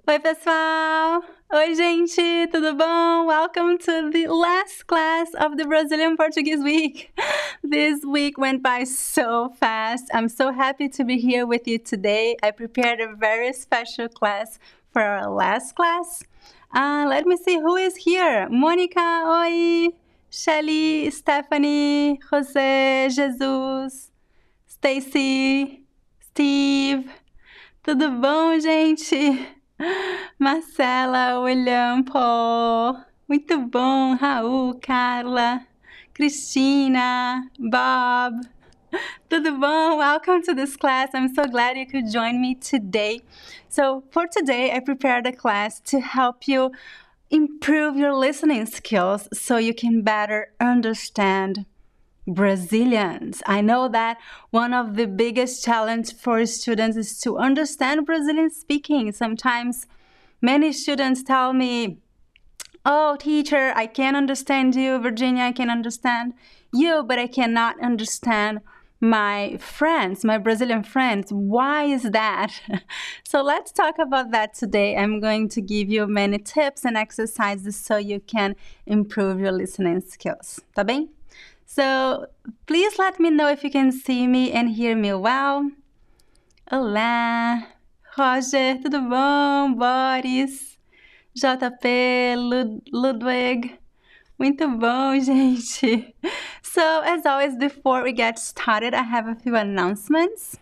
Oi, pessoal! Oi, gente! Tudo bom? Welcome to the last class of the Brazilian Portuguese week. This week went by so fast. I'm so happy to be here with you today. I prepared a very special class for our last class. Let me see who is here. Mônica, oi! Shelly, Stephanie, José, Jesus, Stacy, Steve. Tudo bom, gente? Marcela, William, Paul. Muito bom, Raul, Carla, Cristina, Bob. Tudo bom? Welcome to this class. I'm so glad you could join me today. So for today, I prepared a class to help you improve your listening skills so you can better understand Brazilians. I know that one of the biggest challenges for students is to understand Brazilian speaking. Sometimes many students tell me, "Oh, teacher, I can understand you. Virginia, I can understand you, but I cannot understand my friends, my Brazilian friends. Why is that?" So let's talk about that today. I'm going to give you many tips and exercises so you can improve your listening skills. Tá bem? So please let me know if you can see me and hear me well. Olá, Roger, tudo bom? Boris, JP, Ludwig. Muito bom, gente. So as always, before we get started, I have a few announcements.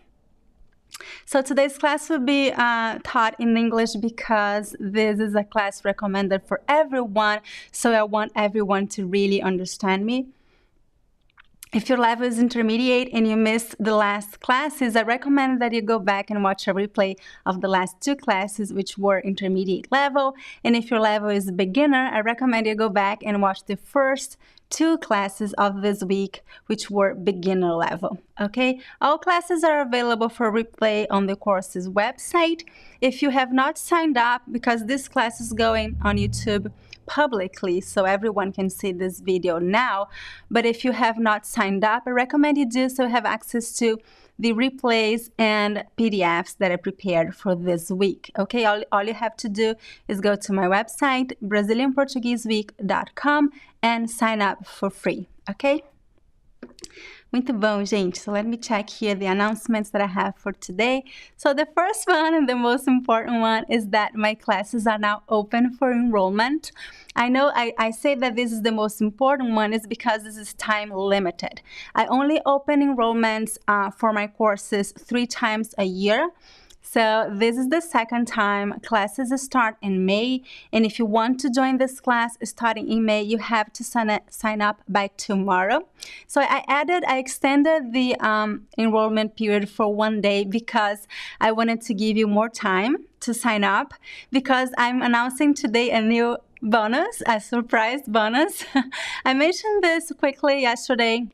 So today's class will be taught in English because this is a class recommended for everyone. So I want everyone to really understand me. If your level is intermediate and you missed the last classes, I recommend that you go back and watch a replay of the last two classes, which were intermediate level. And if your level is beginner, I recommend you go back and watch the first two classes of this week, which were beginner level. Okay? All classes are available for replay on the course's website. If you have not signed up, because this class is going on YouTube publicly so everyone can see this video now, but if you have not signed up, I recommend you do so, have access to the replays and PDFs that I prepared for this week. Okay, all you have to do is go to my website, brazilianportugueseweek.com, and sign up for free. Okay? Muito bom, gente. So let me check here the announcements that I have for today. So the first one and the most important one is that my classes are now open for enrollment. I know I say that this is the most important one is because this is time limited. I only open enrollments for my courses 3 times a year. So this is the second time. Classes start in May, and if you want to join this class starting in May, you have to sign up by tomorrow. So I extended the enrollment period for 1 day because I wanted to give you more time to sign up, because I'm announcing today a new bonus, a surprise bonus. I mentioned this quickly yesterday,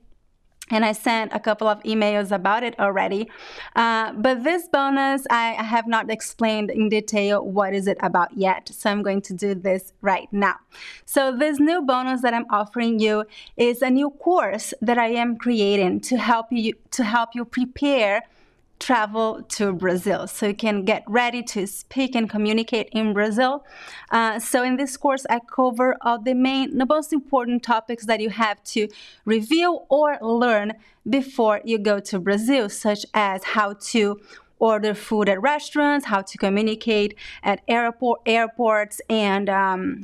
and I sent a couple of emails about it already. But this bonus, I have not explained in detail what is it about yet. So I'm going to do this right now. So this new bonus that I'm offering you is a new course that I am creating to help you prepare travel to Brazil, so you can get ready to speak and communicate in Brazil. So in this course, I cover all the most important topics that you have to review or learn before you go to Brazil, such as how to order food at restaurants, how to communicate at airports and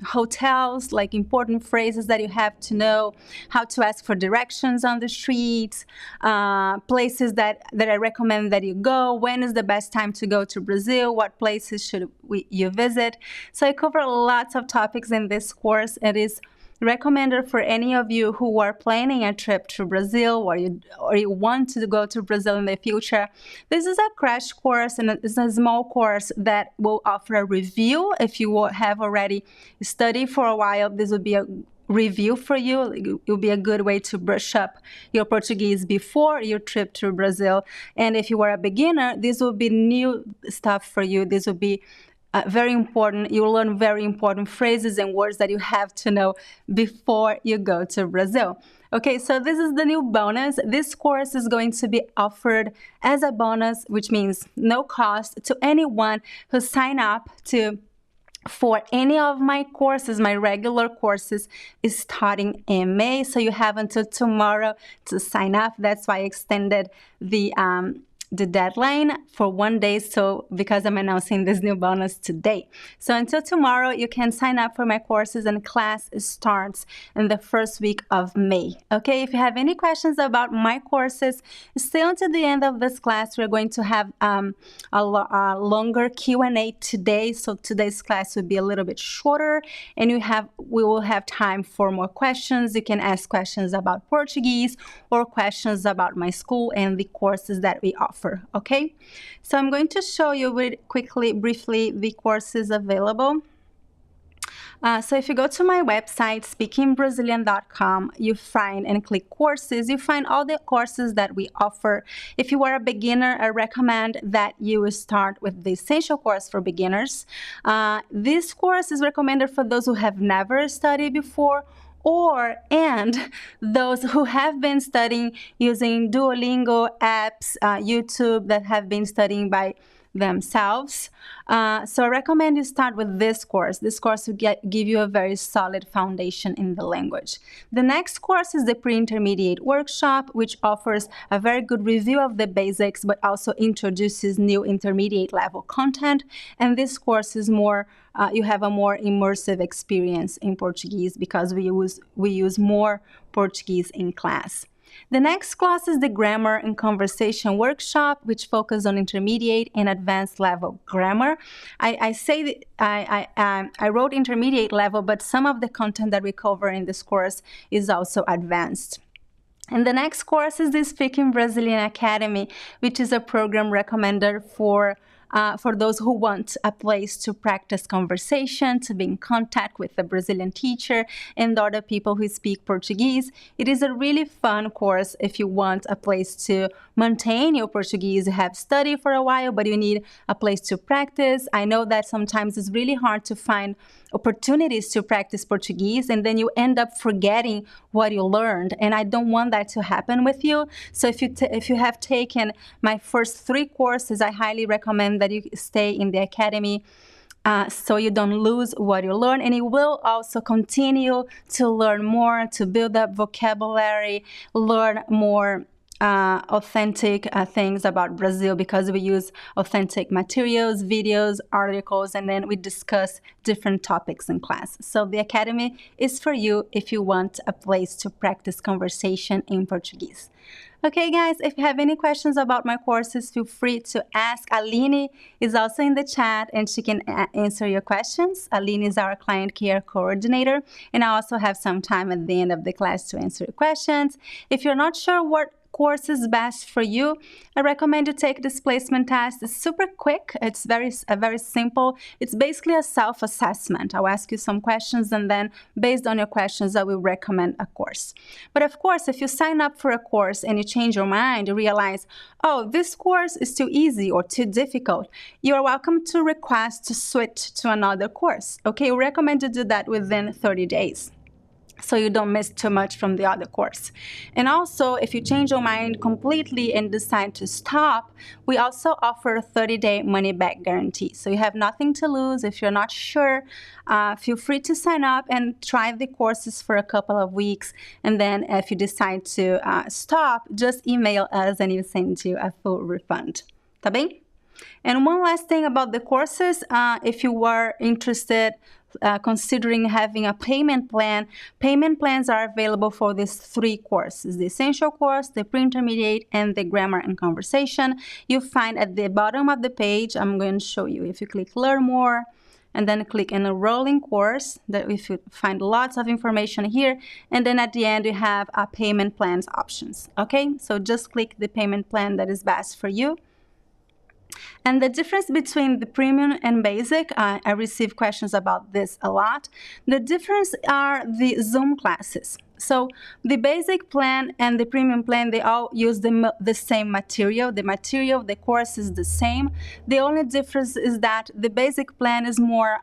hotels, like important phrases that you have to know, how to ask for directions on the streets, places that I recommend that you go, when is the best time to go to Brazil, what places should you visit. So I cover lots of topics in this course. It is recommended for any of you who are planning a trip to Brazil or you want to go to Brazil in the future. This is a crash course, and it's a small course that will offer a review. If you have already studied for a while, this will be a review for you. It will be a good way to brush up your Portuguese before your trip to Brazil. And if you are a beginner, this will be new stuff for you. This will be very important. You'll learn very important phrases and words that you have to know before you go to Brazil. Okay, so this is the new bonus. This course is going to be offered as a bonus, which means no cost to anyone who sign up to for any of my courses, my regular courses, is starting in May. So you have until tomorrow to sign up. That's why I extended the deadline for 1 day, so because I'm announcing this new bonus today. So until tomorrow, you can sign up for my courses, and class starts in the first week of May. Okay, if you have any questions about my courses, stay until the end of this class. We're going to have a longer Q&A today, so today's class will be a little bit shorter, and we will have time for more questions. You can ask questions about Portuguese or questions about my school and the courses that we offer. Okay, so I'm going to show you briefly, the courses available. So if you go to my website, speakingbrazilian.com, you find and click courses, you find all the courses that we offer. If you are a beginner, I recommend that you start with the Essential course for beginners. This course is recommended for those who have never studied before, and those who have been studying using Duolingo apps, YouTube, that have been studying by themselves. So I recommend you start with this course. This course will give you a very solid foundation in the language. The next course is the Pre-Intermediate Workshop, which offers a very good review of the basics, but also introduces new intermediate level content. And this course is more, you have a more immersive experience in Portuguese because we use more Portuguese in class. The next class is the Grammar and Conversation Workshop, which focuses on intermediate and advanced level grammar. I wrote intermediate level, but some of the content that we cover in this course is also advanced. And the next course is the Speaking Brazilian Academy, which is a program recommended for those who want a place to practice conversation, to be in contact with a Brazilian teacher and other people who speak Portuguese. It is a really fun course if you want a place to maintain your Portuguese. You have studied for a while, but you need a place to practice. I know that sometimes it's really hard to find opportunities to practice Portuguese, and then you end up forgetting what you learned, and I don't want that to happen with you. So if you have taken my first 3 courses, I highly recommend that you stay in the academy so you don't lose what you learn, and you will also continue to learn more, to build up vocabulary, learn more authentic things about Brazil, because we use authentic materials, videos, articles, and then we discuss different topics in class. So the Academy is for you if you want a place to practice conversation in Portuguese. Okay, guys, if you have any questions about my courses, feel free to ask. Aline is also in the chat, and she can answer your questions. Aline is our client care coordinator, and I also have some time at the end of the class to answer your questions. If you're not sure what course is best for you, I recommend you take this placement test. It's super quick. It's very simple. It's basically a self-assessment. I'll ask you some questions, and then based on your questions, I will recommend a course. But of course, if you sign up for a course and you change your mind, you realize, oh, this course is too easy or too difficult, you are welcome to request to switch to another course. Okay, we recommend you do that within 30 days. So you don't miss too much from the other course. And also, if you change your mind completely and decide to stop, we also offer a 30-day money-back guarantee. So you have nothing to lose. If you're not sure, feel free to sign up and try the courses for a couple of weeks. And then if you decide to stop, just email us and we'll send you a full refund. Tá bem? And one last thing about the courses, if you were interested considering having a payment plan, payment plans are available for these 3 courses: the Essential course, the Pre-Intermediate, and the Grammar and Conversation. You find at the bottom of the page, I'm going to show you, if you click Learn More, and then click Enroll in Course, that if you find lots of information here, and then at the end you have a payment plans options. Okay, so just click the payment plan that is best for you. And the difference between the premium and basic, I receive questions about this a lot. The difference are the Zoom classes. So the basic plan and the premium plan, they all use the same material. The material, the course is the same. The only difference is that the basic plan is more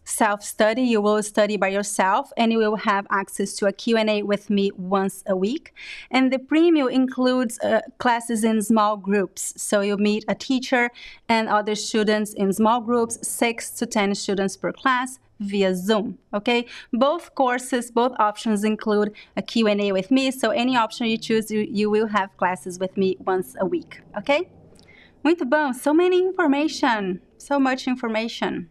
self-study. You will study by yourself, and you will have access to a Q&A with me once a week. And the premium includes classes in small groups. So you meet a teacher and other students in small groups, 6 to 10 students per class via Zoom, okay? Both courses, both options include a Q&A with me. So any option you choose, you will have classes with me once a week, okay? Muito bom. So many information, so much information.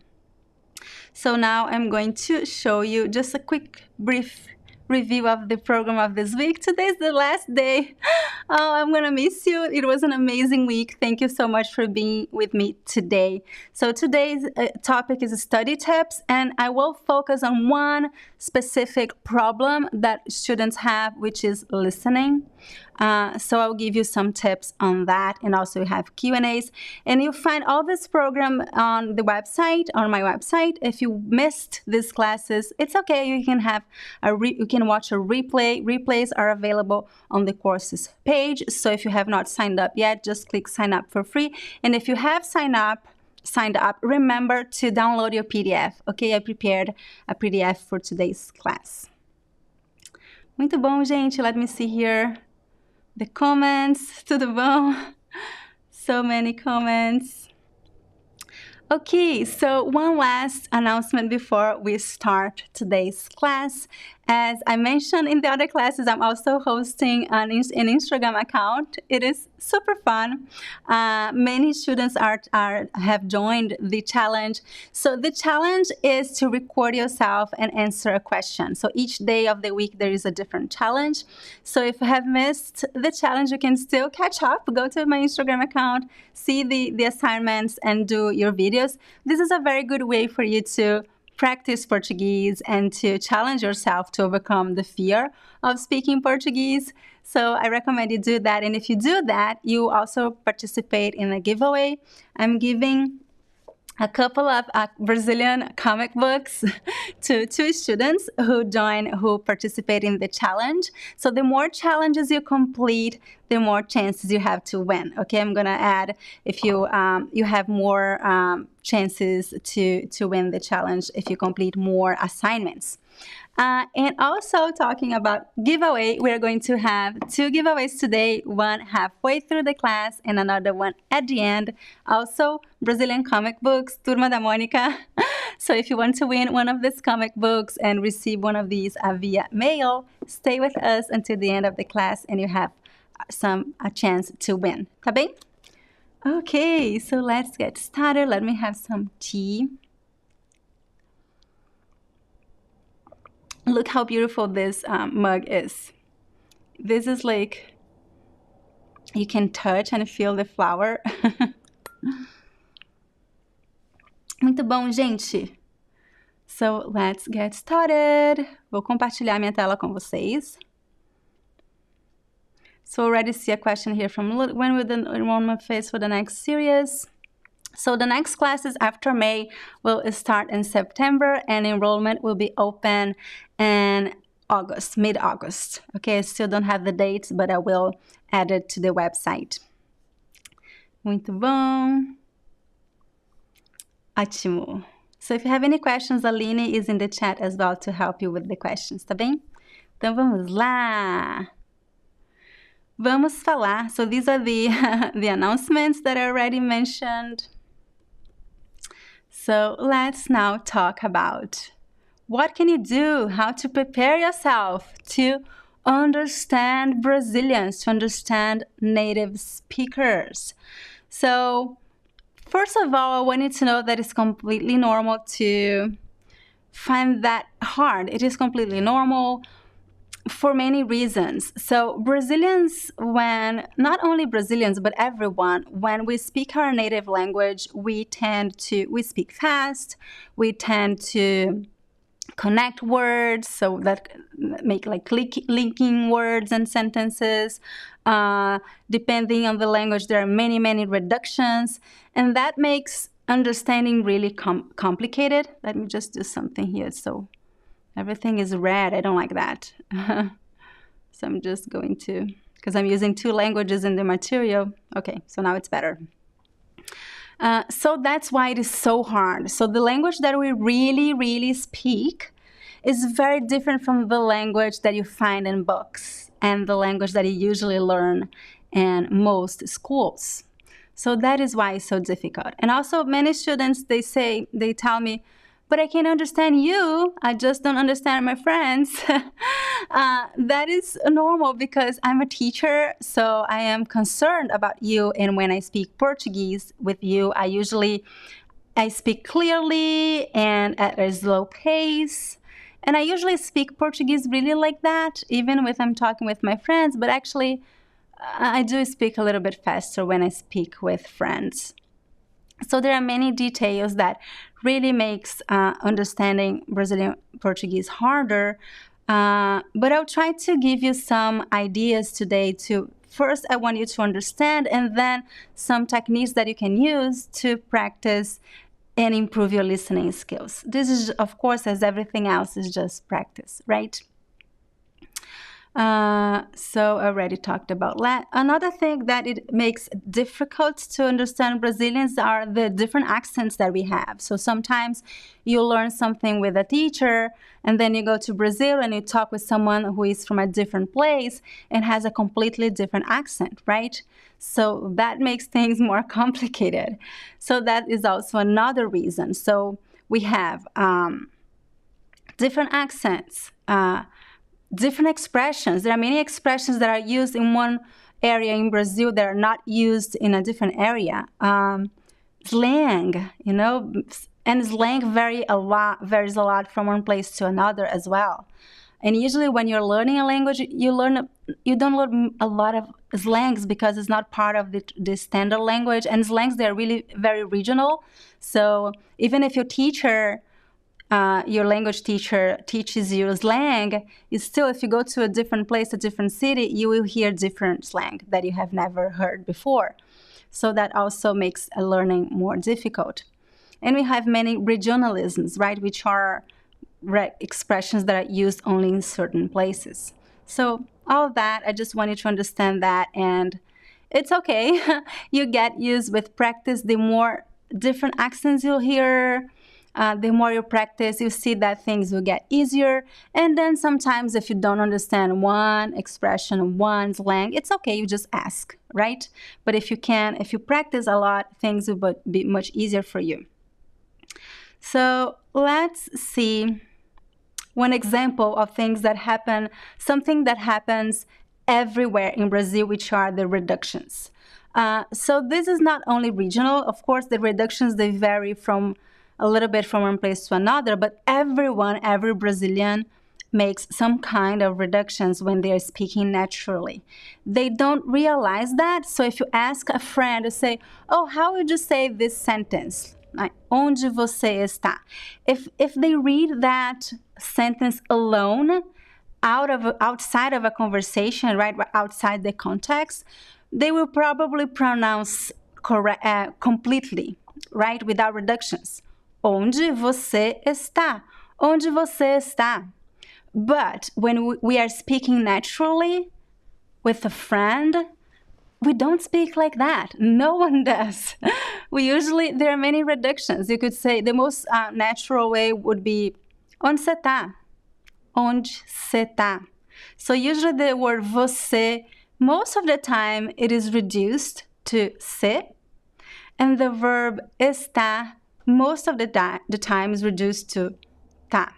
So now I'm going to show you just a quick, brief review of the program of this week. Today's the last day. Oh, I'm gonna miss you. It was an amazing week. Thank you so much for being with me today. So today's topic is study tips, and I will focus on one specific problem that students have, which is listening. So I'll give you some tips on that, and also have Q&As. And you'll find all this program on the website, on my website. If you missed these classes, it's okay. You can have you can watch a replay. Replays are available on the courses page. So if you have not signed up yet, just click sign up for free. And if you have signed up, remember to download your PDF. Okay, I prepared a PDF for today's class. Muito bom, gente. Let me see here. The comments, tudo bom? So many comments. Okay, so one last announcement before we start today's class. As I mentioned in the other classes, I'm also hosting an Instagram account. It is super fun. Many students have joined the challenge. So the challenge is to record yourself and answer a question. So each day of the week, there is a different challenge. So if you have missed the challenge, you can still catch up. Go to my Instagram account, see the assignments, and do your videos. This is a very good way for you to practice Portuguese and to challenge yourself to overcome the fear of speaking Portuguese. So I recommend you do that. And if you do that, you also participate in a giveaway. I'm giving a couple of Brazilian comic books to 2 students who participate in the challenge. So the more challenges you complete, the more chances you have to win. Okay, I'm gonna add if you have more chances to win the challenge if you complete more assignments. And also talking about giveaway, we're going to have 2 giveaways today, one halfway through the class and another one at the end. Also, Brazilian comic books, Turma da Mônica. So if you want to win one of these comic books and receive one of these via mail, stay with us until the end of the class and you have a chance to win. Tá bem? Okay, so let's get started. Let me have some tea. Look how beautiful this mug is. This is like, you can touch and feel the flower. Muito bom, gente. So let's get started. Vou compartilhar minha tela com vocês. So already see a question here from when will the enrollment phase for the next series? So the next classes after May will start in September, and enrollment will be open in August, mid-August. Okay, I still don't have the dates, but I will add it to the website. Muito bom. Ótimo. So if you have any questions, Aline is in the chat as well to help you with the questions, tá bem? Então vamos lá. Vamos falar. So these are the announcements that I already mentioned. So let's now talk about what can you do, how to prepare yourself to understand Brazilians, to understand native speakers. So first of all, I want you to know that it's completely normal to find that hard. It is completely normal for many reasons. So Brazilians, not only Brazilians, but everyone, when we speak our native language, we speak fast, we tend to connect words, so that make like linking words and sentences. Depending on the language, there are many, many reductions, and that makes understanding really complicated. Let me just do something here. So everything is red. I don't like that. So I'm just going to, because I'm using 2 languages in the material. Okay, so now it's better. So that's why it is so hard. So the language that we really, really speak is very different from the language that you find in books and the language that you usually learn in most schools. So that is why it's so difficult. And also many students, they tell me, but I can understand you, I just don't understand my friends. That is normal because I'm a teacher, so I am concerned about you. And when I speak Portuguese with you, I speak clearly and at a slow pace. And I usually speak Portuguese really like that, even when I'm talking with my friends, but actually I do speak a little bit faster when I speak with friends. So there are many details that really makes understanding Brazilian Portuguese harder. But I'll try to give you some ideas today to first I want you to understand and then some techniques that you can use to practice and improve your listening skills. This is, of course, as everything else, is just practice, right? So I already talked about that. Another thing that it makes difficult to understand Brazilians are the different accents that we have. So sometimes you learn something with a teacher and then you go to Brazil and you talk with someone who is from a different place and has a completely different accent, right? So that makes things more complicated. So that is also another reason. So we have different accents, different expressions. There are many expressions that are used in one area in Brazil that are not used in a different area. Slang, and slang varies a lot from one place to another as well. And usually when you're learning a language, you don't learn a lot of slangs because it's not part of the standard language. And slangs, they're really very regional. So even if your language teacher teaches you slang, it's still, if you go to a different place, a different city, you will hear different slang that you have never heard before. So that also makes learning more difficult. And we have many regionalisms, right, which are expressions that are used only in certain places. So all of that, I just want you to understand that, and it's okay. You get used with practice. The more different accents you'll hear, the more you practice, you see that things will get easier. And then sometimes if you don't understand one expression, one slang, it's okay, you just ask, right? But if you practice a lot, things will be much easier for you. So let's see one example of things that happen, something that happens everywhere in Brazil, which are the reductions. So this is not only regional. Of course, the reductions, they vary from a little bit from one place to another, but every Brazilian makes some kind of reductions when they're speaking naturally. They don't realize that. So if you ask a friend to say, oh, how would you say this sentence? Like, onde você está? If they read that sentence alone, outside of a conversation, right, outside the context, they will probably pronounce completely, right, without reductions. Onde você está? Onde você está? But when we are speaking naturally with a friend, we don't speak like that. No one does. There are many reductions. You could say the most natural way would be onde você tá? Onde você tá? So usually the word você, most of the time it is reduced to se, and the verb está most of the time is reduced to tá.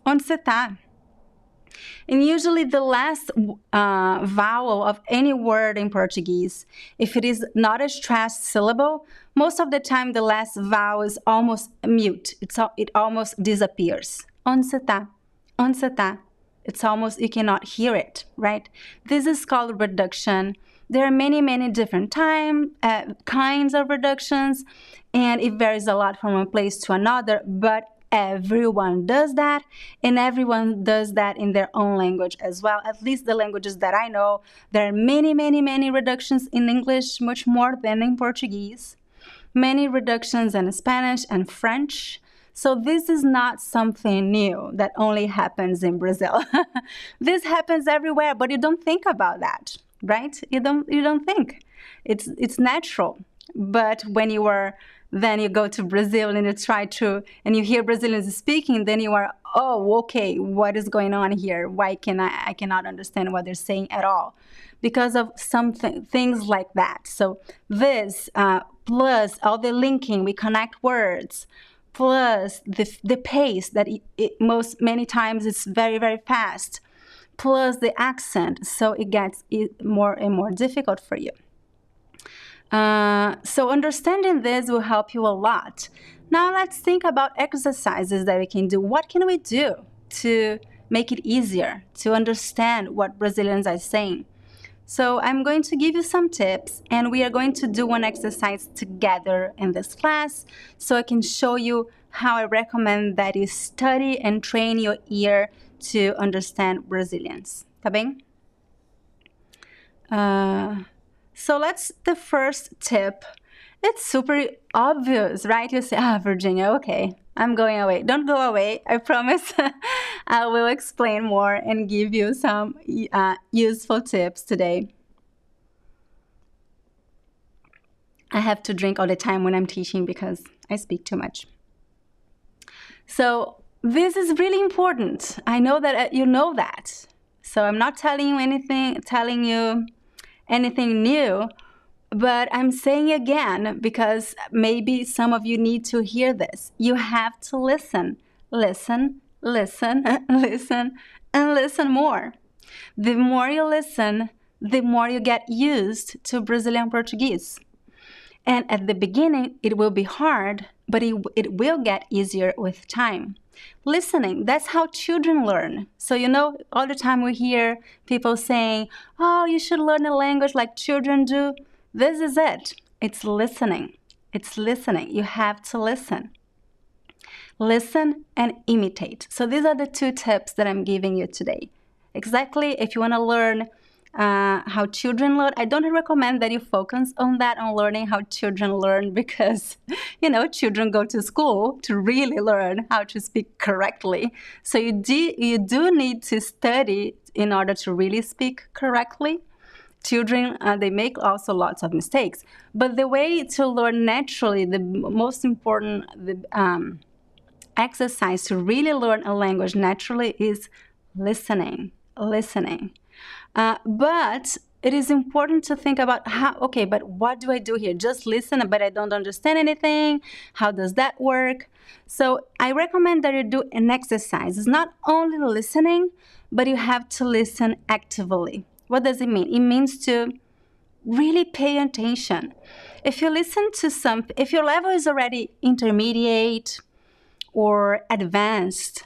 Onde você tá? And usually the last vowel of any word in Portuguese, if it is not a stressed syllable, most of the time the last vowel is almost mute. It almost disappears. Onde você tá? Onde você tá? It's almost, you cannot hear it, right? This is called reduction. There are many, many different kinds of reductions, and it varies a lot from one place to another, but everyone does that, and everyone does that in their own language as well. At least the languages that I know, there are many, many, many reductions in English, much more than in Portuguese. Many reductions in Spanish and French. So this is not something new that only happens in Brazil. This happens everywhere, but you don't think about that, right? You don't think. It's natural. But when then you go to Brazil and you hear Brazilians speaking, then you are, oh, okay, what is going on here? Why I cannot understand what they're saying at all? Because of things like that. So this plus all the linking, we connect words, plus the pace that many times it's very, very fast, plus the accent, so it gets more and more difficult for you. So understanding this will help you a lot. Now let's think about exercises that we can do. What can we do to make it easier to understand what Brazilians are saying? So I'm going to give you some tips, and we are going to do one exercise together in this class so I can show you how I recommend that you study and train your ear to understand Brazilians. Tá bem? So the first tip. It's super obvious, right? You say, Virginia, okay, I'm going away. Don't go away, I promise. I will explain more and give you some useful tips today. I have to drink all the time when I'm teaching because I speak too much. So this is really important. I know that you know that. So I'm not telling you anything new, but I'm saying again because maybe some of you need to hear this. You have to listen, listen, listen, listen, and listen more. The more you listen, the more you get used to Brazilian Portuguese. And at the beginning, it will be hard, but it will get easier with time. Listening, that's how children learn. So, all the time we hear people saying, oh, you should learn a language like children do. This is it. It's listening. It's listening. You have to listen. Listen and imitate. So these are the 2 tips that I'm giving you today. Exactly, if you want to learn how children learn, I don't recommend that you focus on learning how children learn because, children go to school to really learn how to speak correctly. So you do need to study in order to really speak correctly. Children, they make also lots of mistakes. But the way to learn naturally, the most important exercise to really learn a language naturally is listening. But it is important to think about but what do I do here? Just listen, but I don't understand anything. How does that work? So I recommend that you do an exercise. It's not only listening, but you have to listen actively. What does it mean? It means to really pay attention. If you listen to if your level is already intermediate or advanced,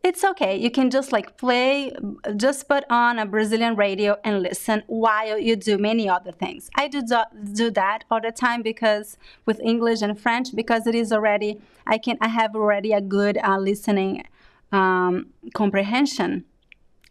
it's okay. You can just just put on a Brazilian radio and listen while you do many other things. I do that all the time because with English and French, because it is already, I have already a good listening comprehension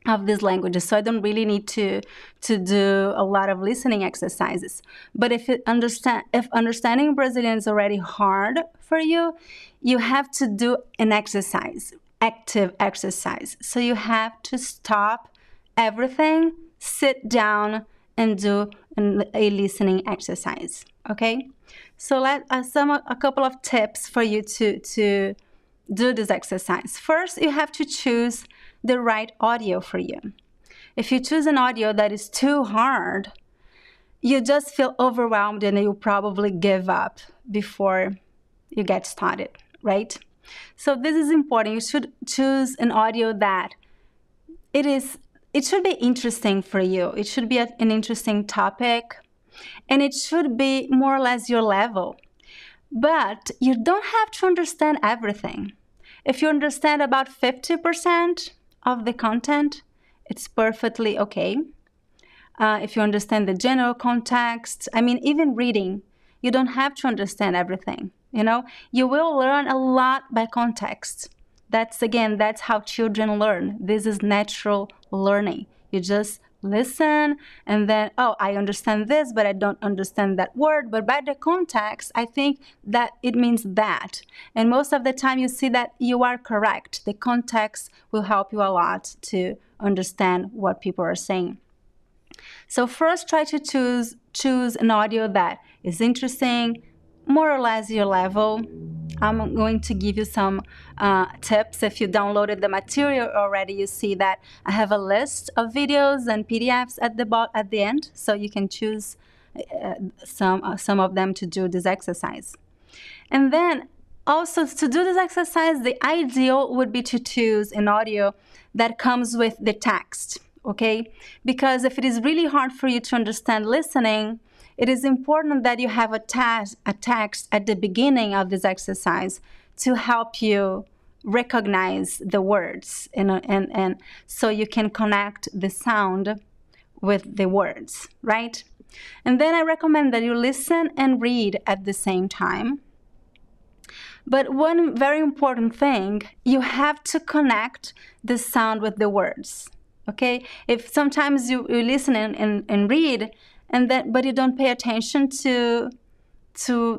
of these languages, so I don't really need to do a lot of listening exercises. But if understanding Brazilian is already hard for you, you have to do an exercise, active exercise. So you have to stop everything, sit down, and do a listening exercise. Okay? So a couple of tips for you to do this exercise. First, you have to choose the right audio for you. If you choose an audio that is too hard, you just feel overwhelmed and you'll probably give up before you get started, right? So this is important. You should choose an audio that it should be interesting for you. It should be an interesting topic, and it should be more or less your level. But you don't have to understand everything. If you understand about 50% of the content, it's perfectly okay. If you understand the general context, even reading, you don't have to understand everything. You will learn a lot by context. That's how children learn. This is natural learning. You just listen and then, I understand this, but I don't understand that word. But by the context, I think that it means that. And most of the time you see that you are correct. The context will help you a lot to understand what people are saying. So first, try to choose an audio that is interesting, more or less your level. I'm going to give you some tips. If you downloaded the material already, you see that I have a list of videos and PDFs at the end, so you can choose some of them to do this exercise. And then also to do this exercise, the ideal would be to choose an audio that comes with the text, okay? Because if it is really hard for you to understand listening, it is important that you have a text at the beginning of this exercise to help you recognize the words and so you can connect the sound with the words, right? And then I recommend that you listen and read at the same time. But one very important thing, you have to connect the sound with the words, okay? If sometimes you listen and read, but you don't pay attention to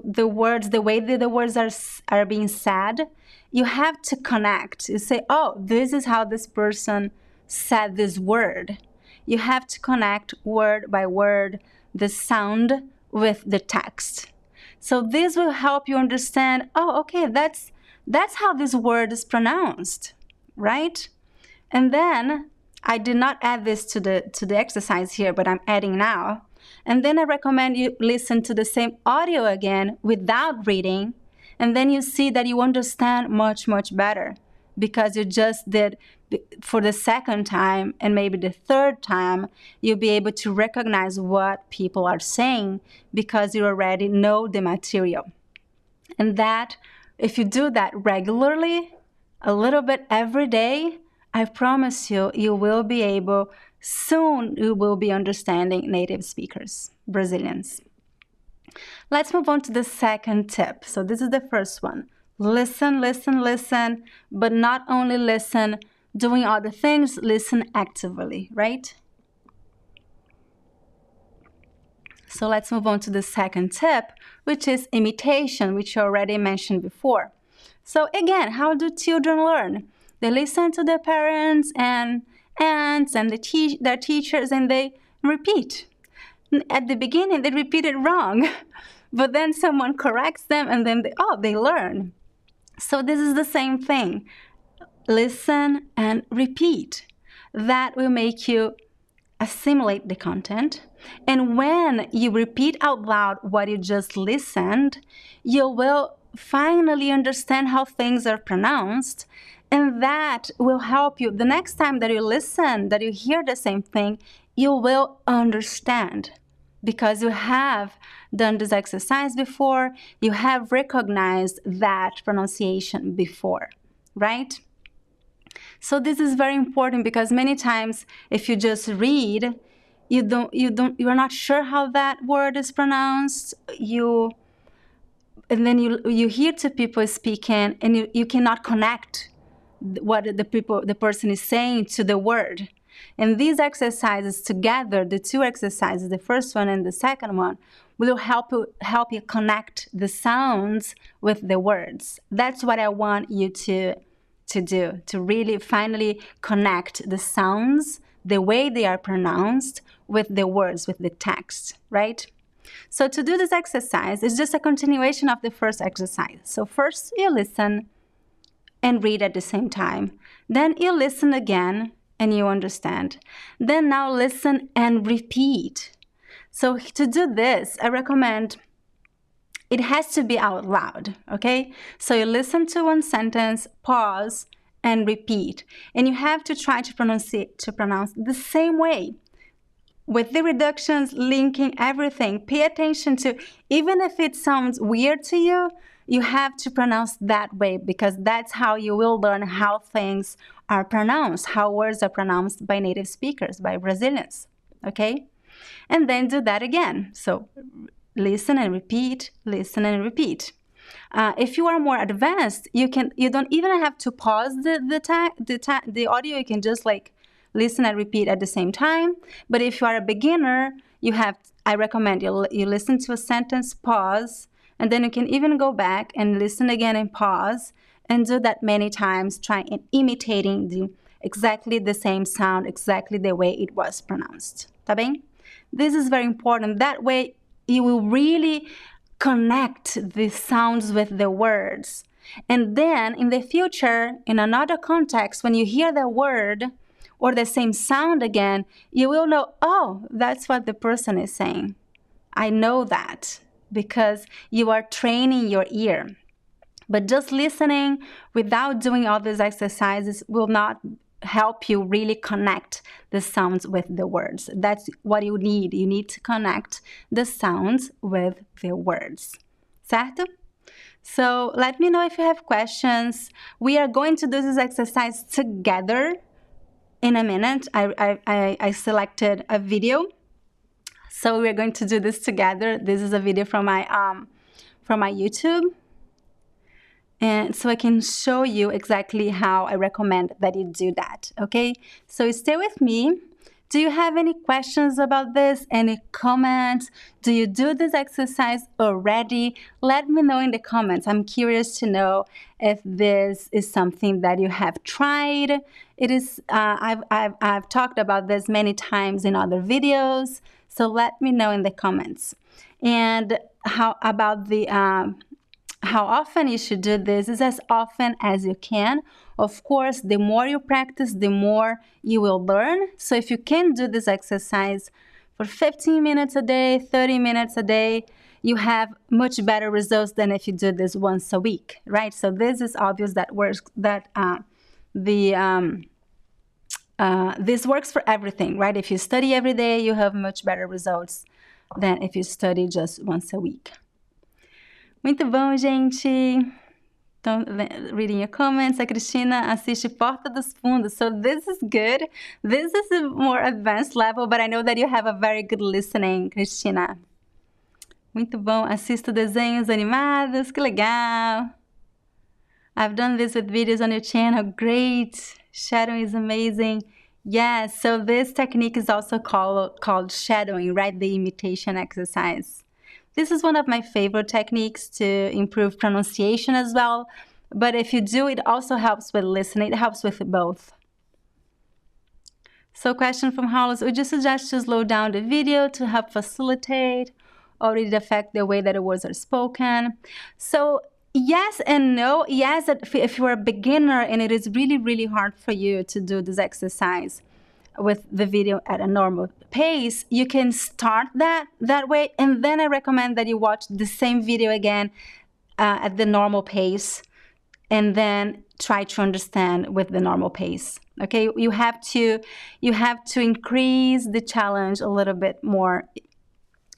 the words, the way that the words are being said, you have to connect. You say, oh, this is how this person said this word. You have to connect word by word the sound with the text. So this will help you understand, oh, okay, that's how this word is pronounced, right? And then I did not add this to the exercise here, but I'm adding now. And then I recommend you listen to the same audio again without reading, and then you see that you understand much, much better because you just did for the second time and maybe the third time, you'll be able to recognize what people are saying because you already know the material. And that, if you do that regularly, a little bit every day, I promise you, you will be understanding native speakers, Brazilians. Let's move on to the second tip. So this is the first one. Listen, listen, listen, but not only listen, doing other things, listen actively, right? So let's move on to the second tip, which is imitation, which I already mentioned before. So again, how do children learn? They listen to their parents and aunts and their teachers, and they repeat. At the beginning, they repeat it wrong, but then someone corrects them, and then they learn. So this is the same thing. Listen and repeat. That will make you assimilate the content. And when you repeat out loud what you just listened, you will finally understand how things are pronounced. And that will help you. The next time that you listen, that you hear the same thing, you will understand. Because you have done this exercise before, you have recognized that pronunciation before, right? So this is very important because many times if you just read, you are not sure how that word is pronounced. And then you hear two people speaking and you cannot connect what the person is saying to the word. And these exercises together, the two exercises, the first one and the second one, will help you connect the sounds with the words. That's what I want you to do, to really finally connect the sounds, the way they are pronounced, with the words, with the text, right? So to do this exercise, it's just a continuation of the first exercise. So first you listen and read at the same time. Then you listen again and you understand. Then now listen and repeat. So to do this, I recommend it has to be out loud, okay? So you listen to one sentence, pause, and repeat. And you have to try to pronounce the same way. With the reductions, linking, everything, pay attention to, even if it sounds weird to you, you have to pronounce that way because that's how you will learn how things are pronounced, how words are pronounced by native speakers, by Brazilians, okay? And then do that again. So listen and repeat, listen and repeat. If you are more advanced, you don't even have to pause the audio. You can just listen and repeat at the same time. But if you are a beginner, I recommend you listen to a sentence, pause, and then you can even go back and listen again and pause, and do that many times, trying imitating exactly the same sound, exactly the way it was pronounced. Tá bem? This is very important. That way, you will really connect the sounds with the words. And then in the future, in another context, when you hear the word or the same sound again, you will know, oh, that's what the person is saying. I know that, because you are training your ear. But just listening without doing all these exercises will not help you really connect the sounds with the words. That's what you need. You need to connect the sounds with the words. Certo? So let me know if you have questions. We are going to do this exercise together in a minute. I selected a video. So we're going to do this together. This is a video from my YouTube. And so I can show you exactly how I recommend that you do that, okay? So stay with me. Do you have any questions about this? Any comments? Do you do this exercise already? Let me know in the comments. I'm curious to know if this is something that you have tried. It is. I've talked about this many times in other videos. So let me know in the comments. And how about the how often you should do this is as often as you can. Of course, the more you practice, the more you will learn. So if you can do this exercise for 15 minutes a day, 30 minutes a day, you have much better results than if you do this once a week, right? So this is obvious that works, that this works for everything, right? If you study every day, you have much better results than if you study just once a week. Muito bom, gente. Então, reading your comments. A Cristina assiste Porta dos Fundos. So this is good. This is a more advanced level, but I know that you have a very good listening, Cristina. Muito bom. Assisto desenhos animados. Que legal. I've done this with videos on your channel. Great. Shadowing is amazing. Yes, so this technique is also called shadowing, right? The imitation exercise. This is one of my favorite techniques to improve pronunciation as well. But if you do, it also helps with listening. It helps with both. So question from Hollis, would you suggest to slow down the video to help facilitate, or did it affect the way that the words are spoken? So yes and no. Yes, if you're a beginner and it is really, really hard for you to do this exercise with the video at a normal pace, you can start that way, and then I recommend that you watch the same video again at the normal pace, and then try to understand with the normal pace. Okay, you have to increase the challenge a little bit more,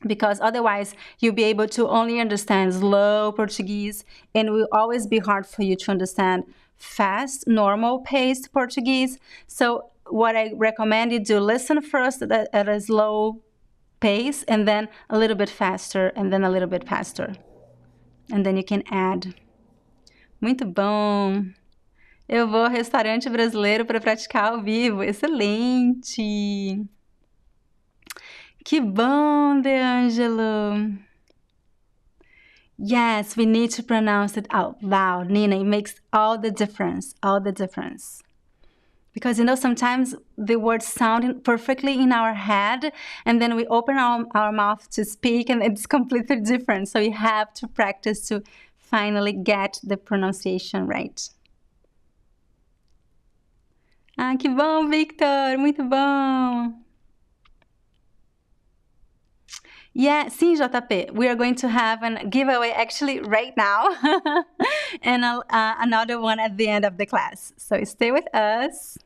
because otherwise you'll be able to only understand slow Portuguese, and it will always be hard for you to understand fast, normal paced Portuguese. So what I recommend you do, listen first at a slow pace, and then a little bit faster, and then a little bit faster. And then you can add. Muito bom! Eu vou ao restaurante brasileiro para praticar ao vivo. Excelente! Que bom, De Angelo! Yes, we need to pronounce it out loud, Nina. It makes all the difference, all the difference. Because, sometimes the words sound perfectly in our head, and then we open our mouth to speak, and it's completely different. So you have to practice to finally get the pronunciation right. Ah, que bom, Victor! Muito bom! Yeah, sim, JP. We are going to have a giveaway actually right now, and another one at the end of the class. So stay with us.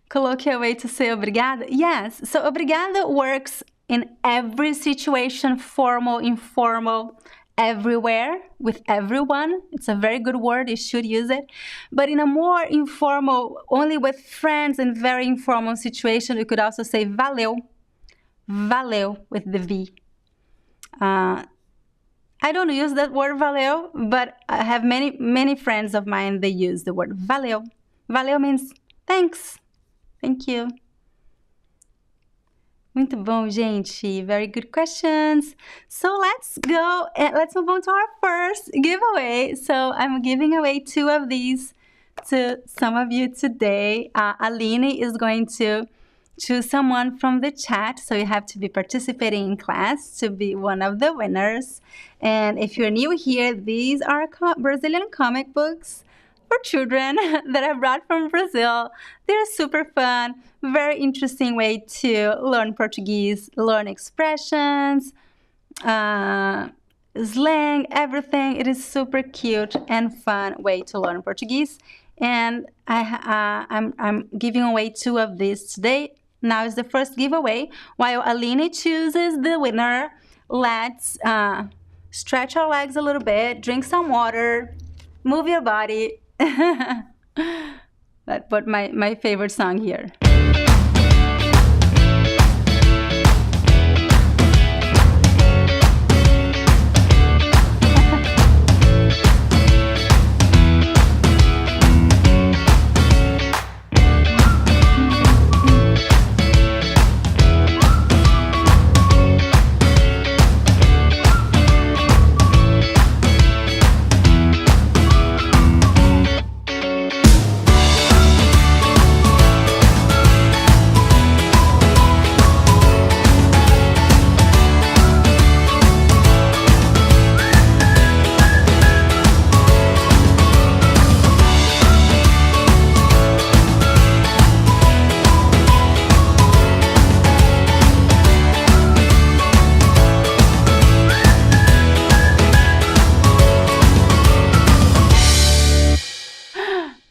Colloquial way to say obrigada? Yes. So obrigada works in every situation, formal, informal, everywhere, with everyone. It's a very good word. You should use it. But in a more informal, only with friends and very informal situation, you could also say valeu. Valeu with the V. I don't use that word valeu, but I have many friends of mine, they use the word valeu. Valeu means thanks. Thank you. Muito bom, gente. Very good questions. So let's go and let's move on to our first giveaway. So I'm giving away 2 of these to some of you today. Aline is going to choose someone from the chat. So you have to be participating in class to be one of the winners. And if you're new here, these are Brazilian comic books for children that I brought from Brazil. They're super fun, very interesting way to learn Portuguese, learn expressions, slang, everything. It is super cute and fun way to learn Portuguese. And I'm giving away 2 of these today. Now is the first giveaway. While Aline chooses the winner, let's stretch our legs a little bit, drink some water, move your body. But my favorite song here.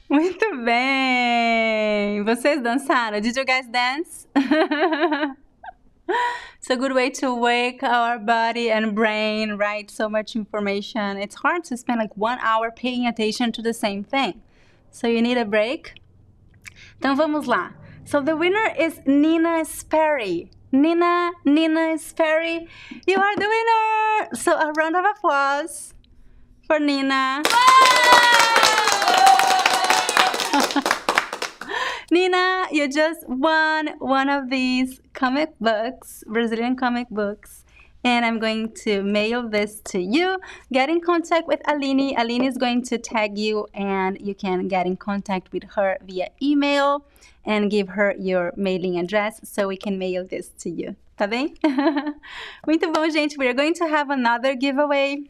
Muito bem! Vocês dançaram? Did you guys dance? It's a good way to wake our body and brain, right? So much information. It's hard to spend like 1 hour paying attention to the same thing. So you need a break. Então vamos lá. So the winner is Nina Sperry. Nina Sperry, you are the winner! So a round of applause for Nina. Nina, you just won one of these comic books, Brazilian comic books, and I'm going to mail this to you. Get in contact with Aline. Aline is going to tag you, and you can get in contact with her via email and give her your mailing address so we can mail this to you. Tá bem? Muito bom, gente. We are going to have another giveaway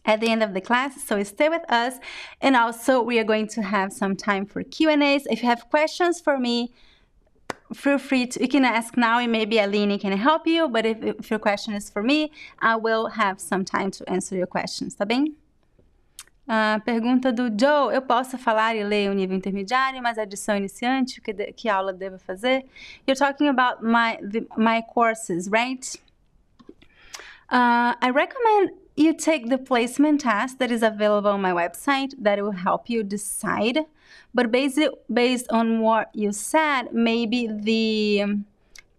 at the end of the class, so stay with us. And also we are going to have some time for Q&As. If you have questions for me, feel free to, you can ask now and maybe Aline can help you, but if your question is for me, I will have some time to answer your questions, tá bem? Pergunta do Joe, eu posso falar e ler o nível intermediário, mas a edição iniciante, que aula devo fazer? You're talking about my courses, right? I recommend you take the placement test that is available on my website. That will help you decide. But based on what you said, maybe the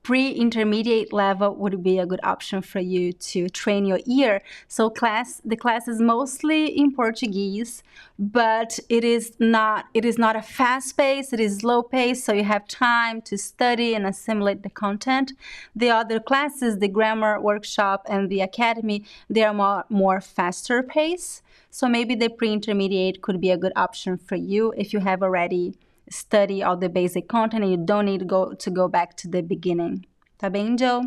pre-intermediate level would be a good option for you to train your ear. So the class is mostly in Portuguese, but it is not a fast pace, it is slow pace, so you have time to study and assimilate the content. The other classes, the grammar workshop and the academy, they are more faster pace. So maybe the pre-intermediate could be a good option for you if you have already study all the basic content and you don't need to go back to the beginning. Tá bem, Joe?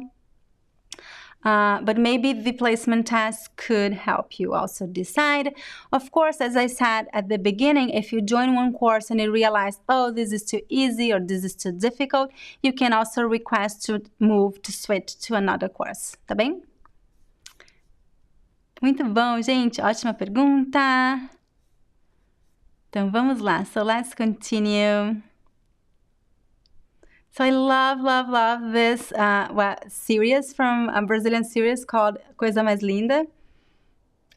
But maybe the placement test could help you also decide. Of course, as I said at the beginning, if you join one course and you realize, oh, this is too easy or this is too difficult, you can also request to switch to another course. Tá bem? Muito bom, gente. Ótima pergunta. Então, vamos lá. So, let's continue. So, I love this series from a Brazilian series called Coisa Mais Linda.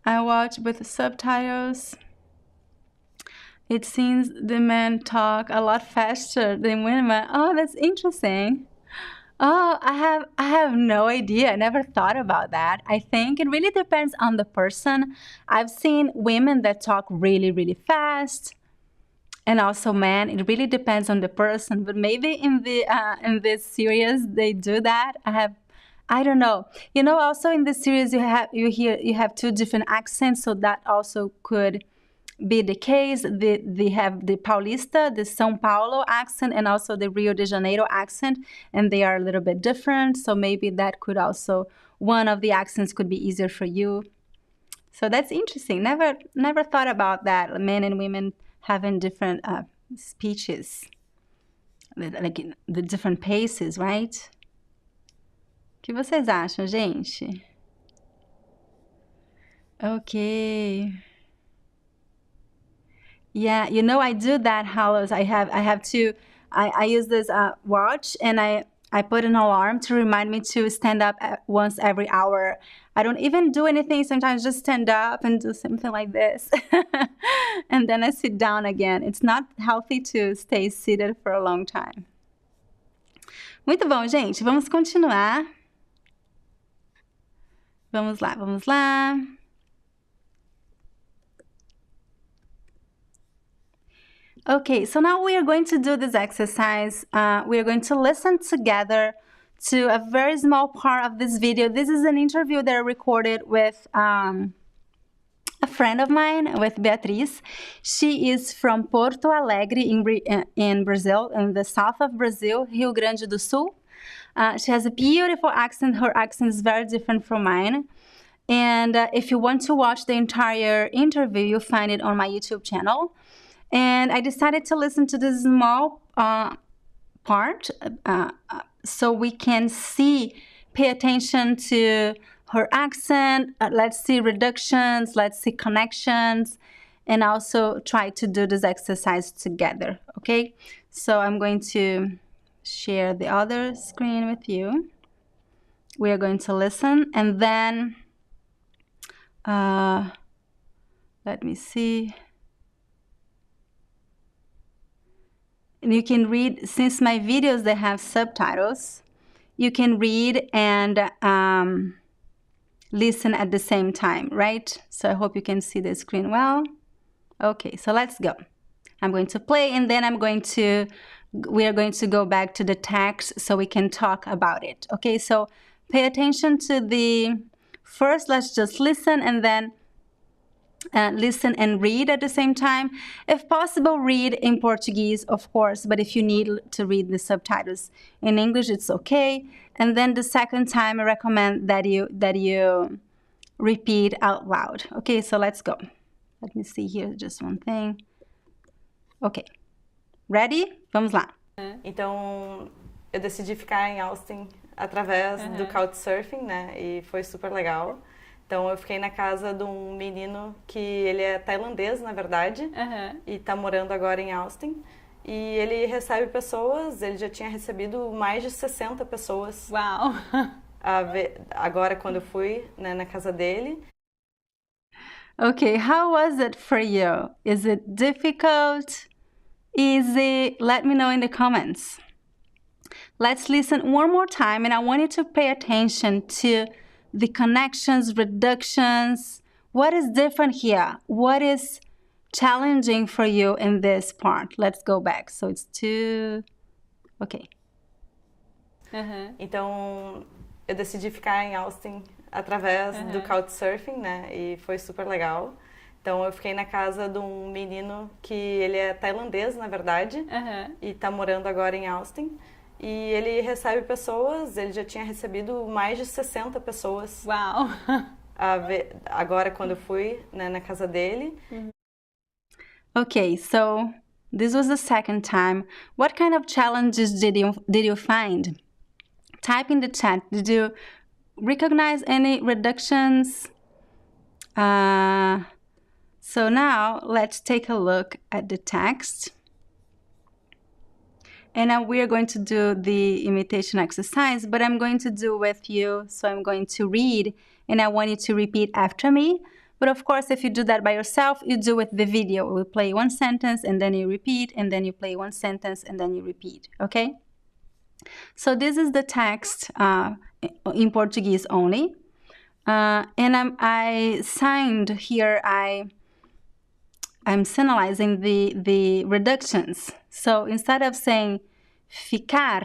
I watch with subtitles. It seems the men talk a lot faster than women. Oh, that's interesting. Oh, I have no idea. I never thought about that. I think it really depends on the person. I've seen women that talk really fast, and also men. It really depends on the person. But maybe in this series they do that. I don't know. You know, also in this series you have 2 different accents, so that also could be the case. They have the Paulista, the São Paulo accent, and also the Rio de Janeiro accent, and they are a little bit different. So maybe that could also, one of the accents could be easier for you. So that's interesting. Never thought about that. Men and women having different speeches, like the different paces, right? O que vocês acham, gente? Okay. Yeah, you know, I do that, Hollows. I have to, I use this watch, and I put an alarm to remind me to stand up once every hour. I don't even do anything. Sometimes just stand up and do something like this. And then I sit down again. It's not healthy to stay seated for a long time. Muito bom, gente. Vamos continuar. Vamos lá, vamos lá. Okay, so now we are going to do this exercise. We are going to listen together to a very small part of this video. This is an interview that I recorded with a friend of mine, with Beatriz. She is from Porto Alegre in Brazil, in the south of Brazil, Rio Grande do Sul. She has a beautiful accent. Her accent is very different from mine. And if you want to watch the entire interview, you'll find it on my YouTube channel. And I decided to listen to this small part so we can pay attention to her accent. Let's see reductions, let's see connections, and also try to do this exercise together, okay? So I'm going to share the other screen with you. We are going to listen, and then let me see. And you can read, since my videos, they have subtitles, you can read and listen at the same time, right? So I hope you can see the screen well. Okay, so let's go. I'm going to play, and then we are going to go back to the text so we can talk about it. Okay, so pay attention to first let's just listen, and then listen and read at the same time. If possible, read in Portuguese, of course, but if you need to read the subtitles in English, it's okay. And then the second time, I recommend that you repeat out loud. Okay, so let's go. Let me see here, just one thing. Okay, ready? Vamos lá. Então, eu decidi ficar em Austin através do Couchsurfing, né? E foi super legal. Então, eu fiquei na casa de um menino que ele é tailandês, na verdade, e tá morando agora em Austin. E ele recebe pessoas, ele já tinha recebido mais de 60 pessoas. Uau! Agora, quando eu fui, né, na casa dele. Okay, how was it for you? Is it difficult? Easy? Let me know in the comments. Let's listen one more time, and I want you to pay attention to the connections, reductions. What is different here? What is challenging for you in this part? Let's go back. So it's two. Okay. Então, eu decidi ficar em Austin através do Couchsurfing, né? E foi super legal. Então, eu fiquei na casa de um menino que ele é tailandês, na verdade, e tá morando agora em Austin. E ele recebe pessoas, ele já tinha recebido mais de 60 pessoas. Uau! Agora, quando eu fui, né, na casa dele. Okay, so this was the second time. What kind of challenges did you find? Type in the chat. Did you recognize any reductions? So now let's take a look at the text. And now we are going to do the imitation exercise, but I'm going to do with you. So I'm going to read, and I want you to repeat after me. But of course, if you do that by yourself, you do with the video. We play one sentence, and then you repeat, and then you play one sentence, and then you repeat, okay? So this is the text in Portuguese only. And I signed here, I'm signalizing the reductions. So instead of saying ficar,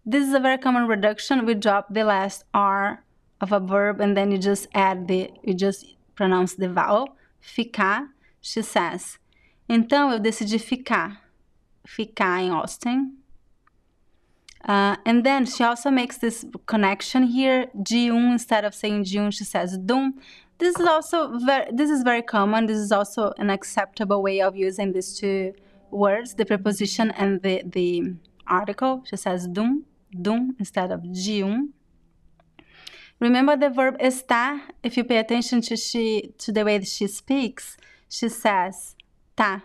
this is a very common reduction. We drop the last R of a verb, and then you just pronounce the vowel. Ficar, she says, então eu decidi ficar em Austin. And then she also makes this connection here, de instead of saying de she says dum. This is very common. This is also an acceptable way of using these two words, the preposition and the article. She says dum instead of de. Remember the verb estar? If you pay attention to the way that she speaks, she says tá.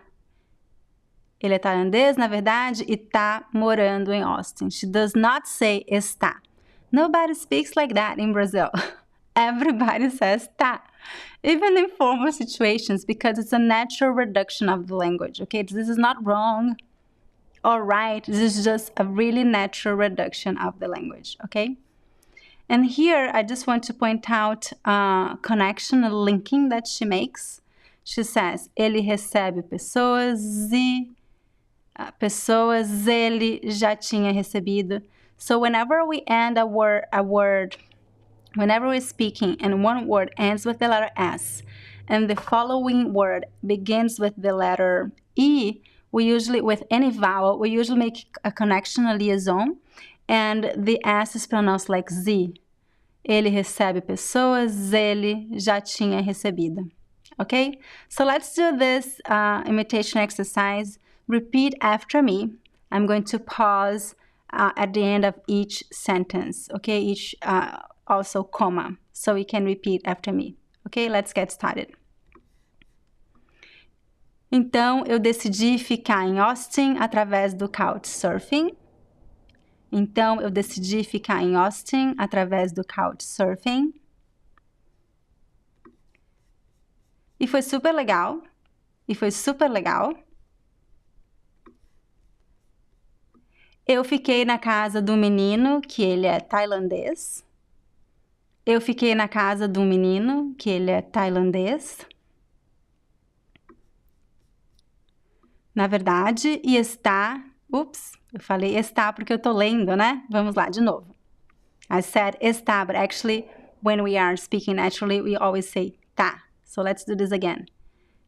Ele é tailandês, na verdade, e tá morando em Austin. She does not say está. Nobody speaks like that in Brazil. Everybody says tá. Even in formal situations, because it's a natural reduction of the language, okay? This is not wrong or right. This is just a really natural reduction of the language, okay? And here, I just want to point out a connection, a linking that she makes. She says, ele recebe pessoas e... pessoas, ele já tinha recebido. So whenever we end a word, whenever we're speaking and one word ends with the letter S and the following word begins with the letter E, we usually, with any vowel, we usually make a connection, a liaison, and the S is pronounced like Z. Ele recebe pessoas, ele já tinha recebido. Okay? So let's do this imitation exercise. Repeat after me. I'm going to pause at the end of each sentence, okay? Each also comma, so you can repeat after me. Okay, let's get started. Então, eu decidi ficar em Austin através do Couchsurfing. Então, eu decidi ficar em Austin através do Couchsurfing. E foi super legal. Eu fiquei na casa do menino, que ele é tailandês. Eu fiquei na casa do menino, que ele é tailandês. Na verdade, e está... Ups, eu falei está porque eu tô lendo, né? Vamos lá, de novo. I said está, but actually, when we are speaking naturally, we always say tá. So let's do this again.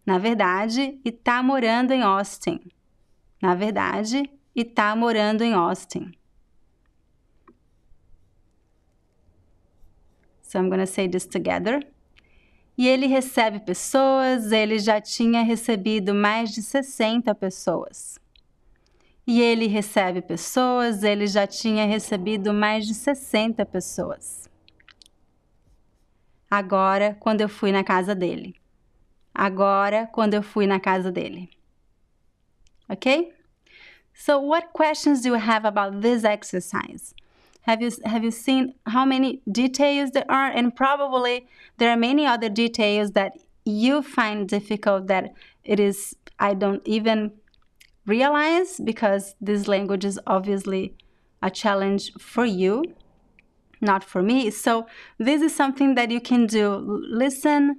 Na verdade, e tá morando em Austin. Na verdade... e tá morando em Austin. So I'm going to say this together. E ele recebe pessoas, ele já tinha recebido mais de 60 pessoas. E ele recebe pessoas, ele já tinha recebido mais de 60 pessoas. Agora, quando eu fui na casa dele. Agora, quando eu fui na casa dele. Ok? So what questions do you have about this exercise? Have you seen how many details there are? And probably there are many other details that you find difficult that I don't even realize, because this language is obviously a challenge for you, not for me. So this is something that you can do. Listen,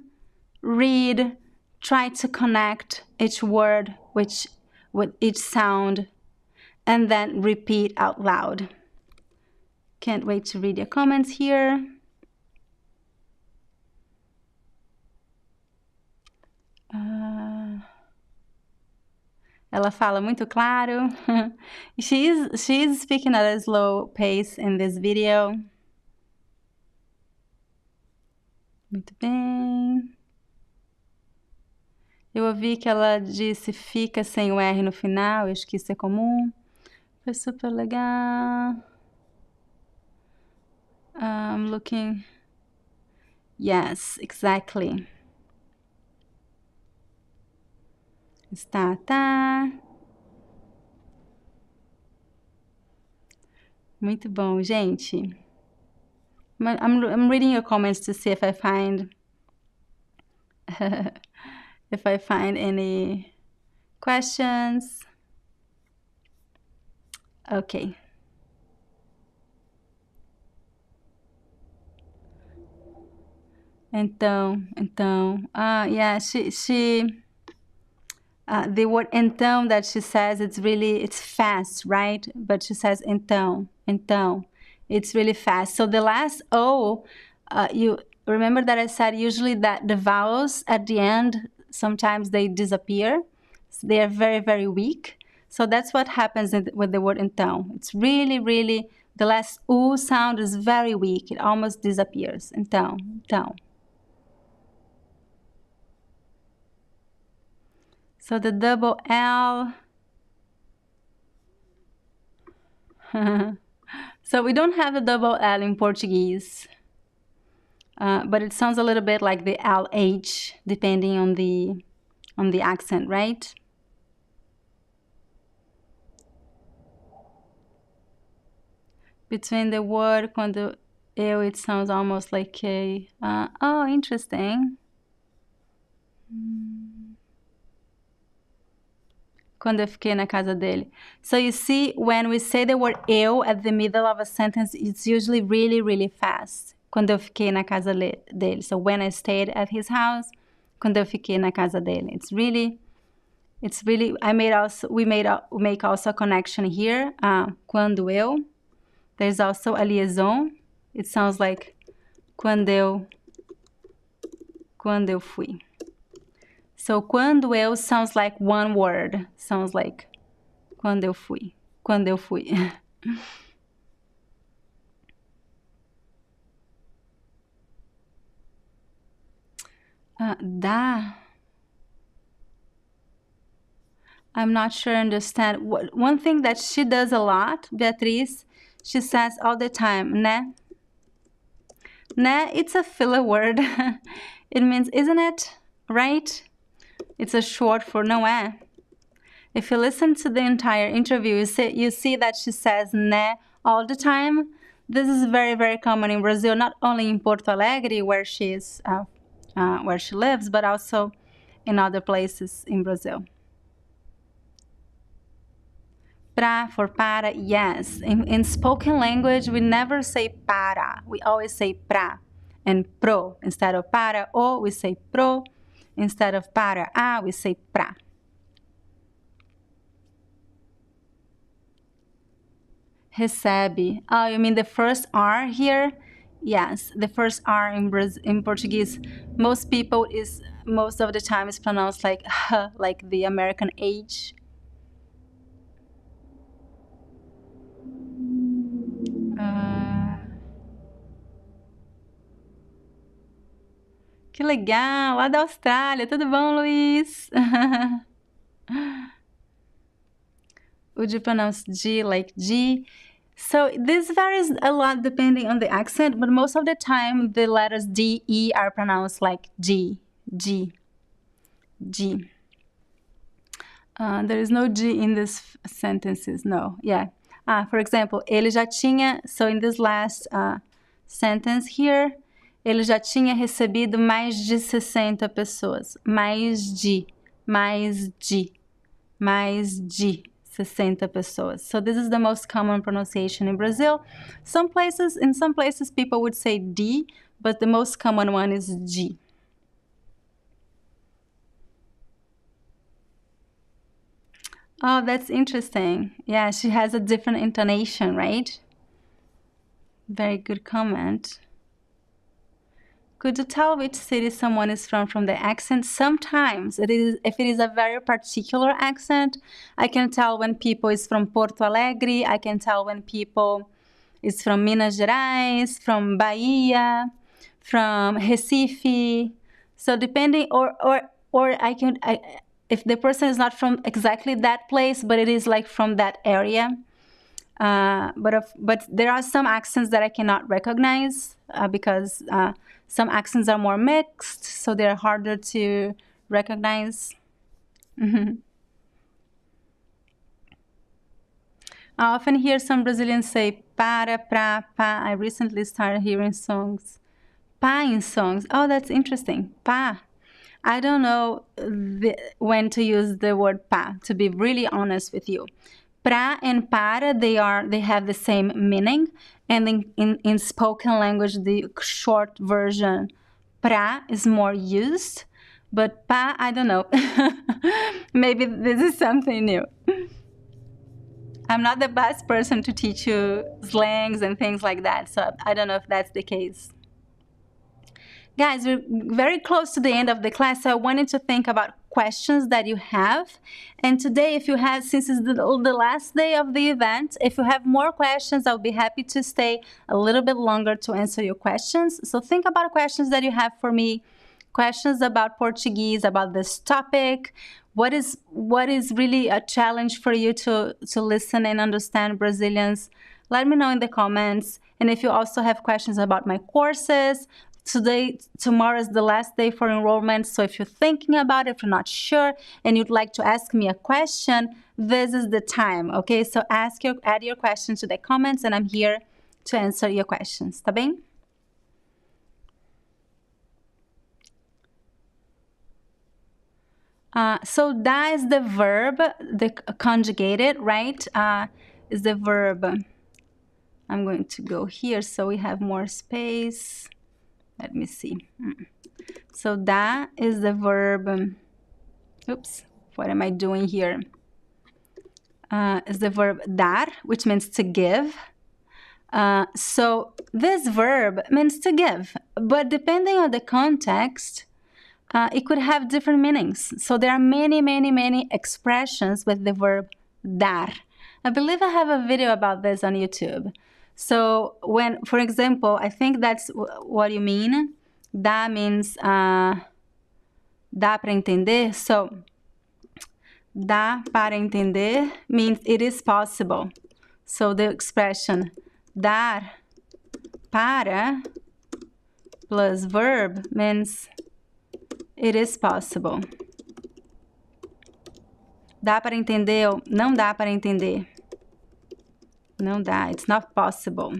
read, try to connect each word with each sound, and then repeat out loud. Can't wait to read your comments here. Ela fala muito claro. She is speaking at a slow pace in this video. Muito bem. Eu ouvi que ela disse fica sem o R no final, eu acho que isso é comum. Foi super legal. I'm looking. Yes, exactly. Está, tá. Muito bom, gente. I'm reading your comments to see if I find any questions. Okay. Então, yeah, the word então that she says, it's fast, right? But she says então, it's really fast. So the last O, you remember that I said usually that the vowels at the end sometimes they disappear. They are very, very weak. So that's what happens with the word então. It's really, really, the last U sound is very weak. It almost disappears. Então, então. So the double L. So we don't have the double L in Portuguese. But it sounds a little bit like the LH, depending on the accent, right? Between the word, quando eu, it sounds almost like a... oh, interesting. Quando eu fiquei na casa dele. So you see, when we say the word eu at the middle of a sentence, it's usually really, really fast. Quando eu fiquei na casa dele. So when I stayed at his house, quando eu fiquei na casa dele. It's really, we make also a connection here. Quando eu. There's also a liaison. It sounds like quando eu fui. So quando eu sounds like one word. Sounds like quando eu fui. Quando eu fui. Dá. I'm not sure I understand. One thing that she does a lot, Beatriz, she says all the time, né? Né, it's a filler word. It means, isn't it? Right? It's a short for não é. If you listen to the entire interview, you see that she says né all the time. This is very, very common in Brazil, not only in Porto Alegre, where she lives, but also in other places in Brazil. Pra for para, yes. In spoken language, we never say para. We always say pra and pro. Instead of para o, we say pro. Instead of para a, we say pra. Recebe. Oh, you mean the first R here? Yes, the first R in Portuguese. Most of the time is pronounced like h, like the American H. Que legal, lá da Austrália. Tudo bom, Luiz? Would you pronounce G like G? So this varies a lot depending on the accent, but most of the time the letters D, E are pronounced like G, G, G. There is no G in these sentences, no. Yeah. For example, ele já tinha, so in this last sentence here, ele já tinha recebido mais de 60 pessoas. Mais de 60 pessoas. So this is the most common pronunciation in Brazil. In some places people would say D, but the most common one is G. Oh, that's interesting. Yeah, she has a different intonation, right? Very good comment. Could you tell which city someone is from the accent? Sometimes, if it is a very particular accent, I can tell when people is from Porto Alegre, I can tell when people is from Minas Gerais, from Bahia, from Recife. So depending, if the person is not from exactly that place, but it is like from that area. But there are some accents that I cannot recognize because some accents are more mixed, so they're harder to recognize. I often hear some Brazilians say para, pra, pa. I recently started hearing pa in songs. Oh, that's interesting. Pa. I don't know when to use the word pa, to be really honest with you. Pra and para, they have the same meaning, and in spoken language, the short version pra is more used, but pa, I don't know. Maybe this is something new. I'm not the best person to teach you slangs and things like that, so I don't know if that's the case. Guys, we're very close to the end of the class, so I wanted to think about questions that you have. And today, if you have, since it's the last day of the event, if you have more questions, I'll be happy to stay a little bit longer to answer your questions. So think about questions that you have for me, questions about Portuguese, about this topic. What is really a challenge for you to listen and understand Brazilians? Let me know in the comments. And if you also have questions about my courses, tomorrow is the last day for enrollment. So if you're thinking about it, if you're not sure, and you'd like to ask me a question, this is the time, okay? So add your questions to the comments, and I'm here to answer your questions, tá bem? So da is the verb, the conjugated, right? Is the verb. I'm going to go here so we have more space. Let me see. So da is the verb. Oops, what am I doing here? Is the verb dar, which means to give. So this verb means to give, but depending on the context, it could have different meanings. So there are many, many, many expressions with the verb dar. I believe I have a video about this on YouTube. So when, for example, I think that's what you mean. Dá means dá para entender. So dá para entender means it is possible. So the expression dar para plus verb means it is possible. Dá para entender ou não dá para entender? Não dá, it's not possible.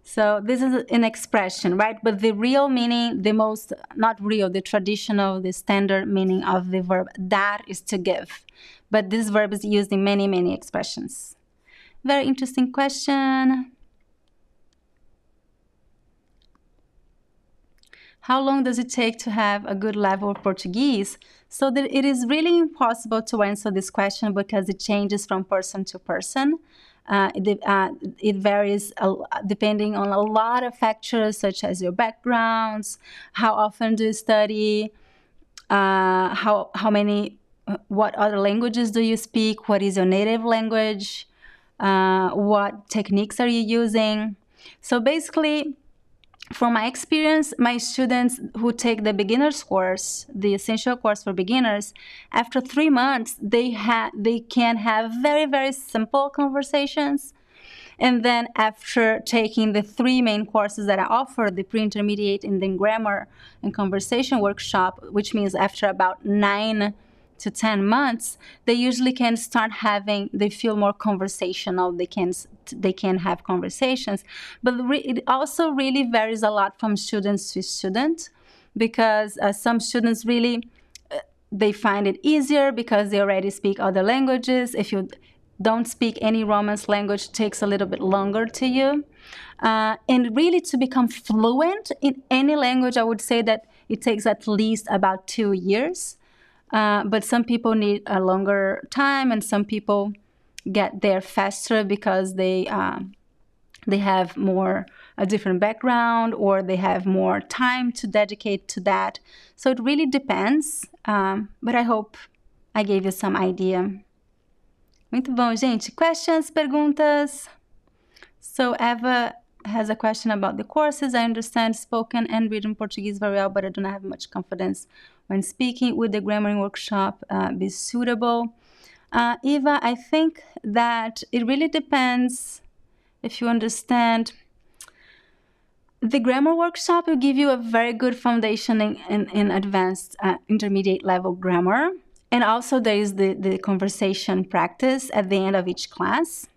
So this is an expression, right? But the real meaning, the traditional, the standard meaning of the verb dar is to give. But this verb is used in many, many expressions. Very interesting question. How long does it take to have a good level of Portuguese? So that it is really impossible to answer this question because it changes from person to person. It varies depending on a lot of factors such as your backgrounds, how often do you study, what other languages do you speak, what is your native language, what techniques are you using. So basically, from my experience, my students who take the beginner's course, the essential course for beginners, after 3 months, they can have very, very simple conversations. And then after taking the 3 main courses that I offer, the pre-intermediate and then grammar and conversation workshop, which means after about 9 to 10 months, they usually can start they feel more conversational, they can have conversations. But it also really varies a lot from students to student, because some students really, they find it easier because they already speak other languages. If you don't speak any Romance language, it takes a little bit longer to you. And really to become fluent in any language, I would say that it takes at least about 2 years. But some people need a longer time, and some people get there faster because they have a different background, or they have more time to dedicate to that. So it really depends. But I hope I gave you some idea. Muito bom, gente. Questions, perguntas? So Eva has a question about the courses. I understand spoken and written Portuguese very well, but I do not have much confidence when speaking. Would the grammar workshop be suitable? Eva, I think that it really depends if you understand. The grammar workshop will give you a very good foundation in advanced intermediate level grammar. And also there is the conversation practice at the end of each class.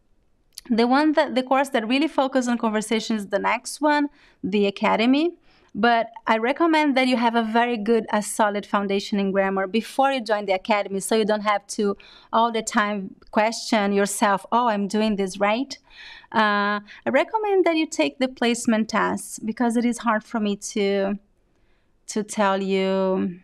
The course that really focuses on conversation is the next one, the Academy. But I recommend that you have a very good, solid foundation in grammar before you join the Academy, so you don't have to all the time question yourself, oh, I'm doing this right. I recommend that you take the placement test, because it is hard for me to tell you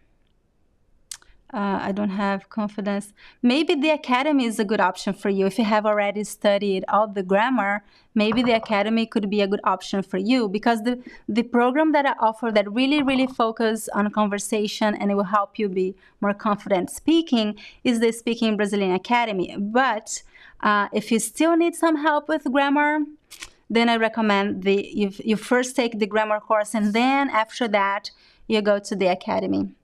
I don't have confidence. Maybe the academy is a good option for you. If you have already studied all the grammar, maybe the academy could be a good option for you, because the program that I offer that really focus on conversation and it will help you be more confident speaking is the Speaking Brazilian Academy. But if you still need some help with grammar, then I recommend you first take the grammar course, and then after that you go to the academy.